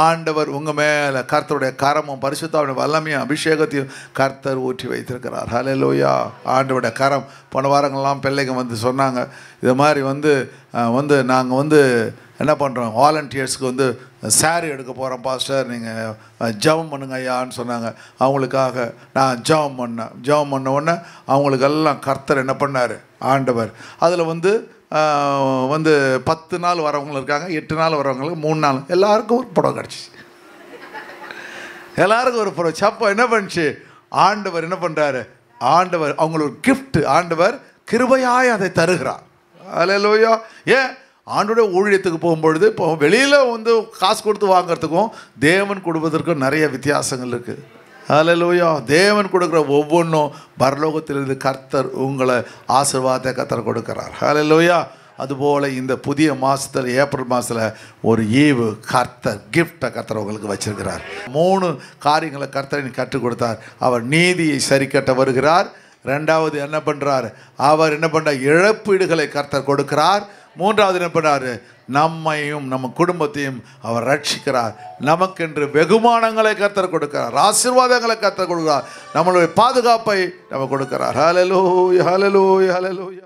ஆண்டவர் உங்கள் மேலே கர்த்தருடைய கரமும் பரிசுத்தாவுடைய வல்லமையும் அபிஷேகத்தையும் கர்த்தர் ஊற்றி வைத்திருக்கிறார். ஹல்லேலூயா. ஆண்டவருடைய கரம். போன வாரங்கள்லாம் பிள்ளைங்க சொன்னாங்க, இது மாதிரி நாங்கள் என்ன பண்ணுறோம், வாலண்டியர்ஸ்க்கு சாரி எடுக்க போகிறோம் பாஸ்டர், நீங்கள் ஜெபம் பண்ணுங்க ஐயான்னு சொன்னாங்க. அவங்களுக்காக நான் ஜெபம் பண்ண உடனே அவங்களுக்கெல்லாம் கர்த்தர் என்ன பண்ணார், ஆண்டவர் அதில் 10 நாள் வரவங்களும் இருக்காங்க, 8 நாள் வரவங்களுக்கு 3 நாள், எல்லாருக்கும் ஒரு புடவை கிடச்சிச்சு. எல்லாருக்கும் ஒரு புடவை. அப்போ என்ன பண்ணுச்சு, ஆண்டவர் என்ன பண்ணுறாரு, ஆண்டவர் அவங்களுக்கு ஒரு கிஃப்ட், ஆண்டவர் கிருபையாய் அதை தருகிறார். ஹல்லேலூயா. ஏன் ஆண்டோட ஊழியத்துக்கு போகும்பொழுது இப்போ வெளியில் காசு கொடுத்து வாங்கிறதுக்கும் தேவன் கொடுப்பதற்கும் நிறைய வித்தியாசங்கள் இருக்குது. ஹல்லேலூயா. தேவன் கொடுக்குற ஒவ்வொன்றும் பரலோகத்திலிருந்து கர்த்தர் உங்களை ஆசீர்வாதத்தை கர்த்தர் கொடுக்கிறார். ஹல்லேலூயா. அதுபோல் இந்த புதிய மாதத்தில் ஏப்ரல் மாதத்தில் ஒரு ஈவு கர்த்தர் கிஃப்டை கர்த்தர் உங்களுக்கு வச்சிருக்கிறார். 3 காரியங்களை கர்த்தர் கற்றுக் கொடுத்தார். அவர் நீதியை சரி கட்ட வருகிறார். 2வது என்ன பண்ணுறார், அவர் என்ன பண்ணுறார், இழப்பீடுகளை கர்த்தர் கொடுக்கிறார். மூன்றாவது என்ன பண்ணாரு? நம்மையும் நம்ம குடும்பத்தையும் அவர் ரட்சிக்கிறார். நமக்கென்று வெகுமானங்களை கர்த்தர் கொடுக்கிறார், ஆசீர்வாதங்களை கர்த்தர் கொடுக்கிறார், நம்மளுடைய பாதுகாப்பை நம்ம கொடுக்கிறார். ஹல்லேலூயா, ஹல்லேலூயா, ஹல்லேலூயா.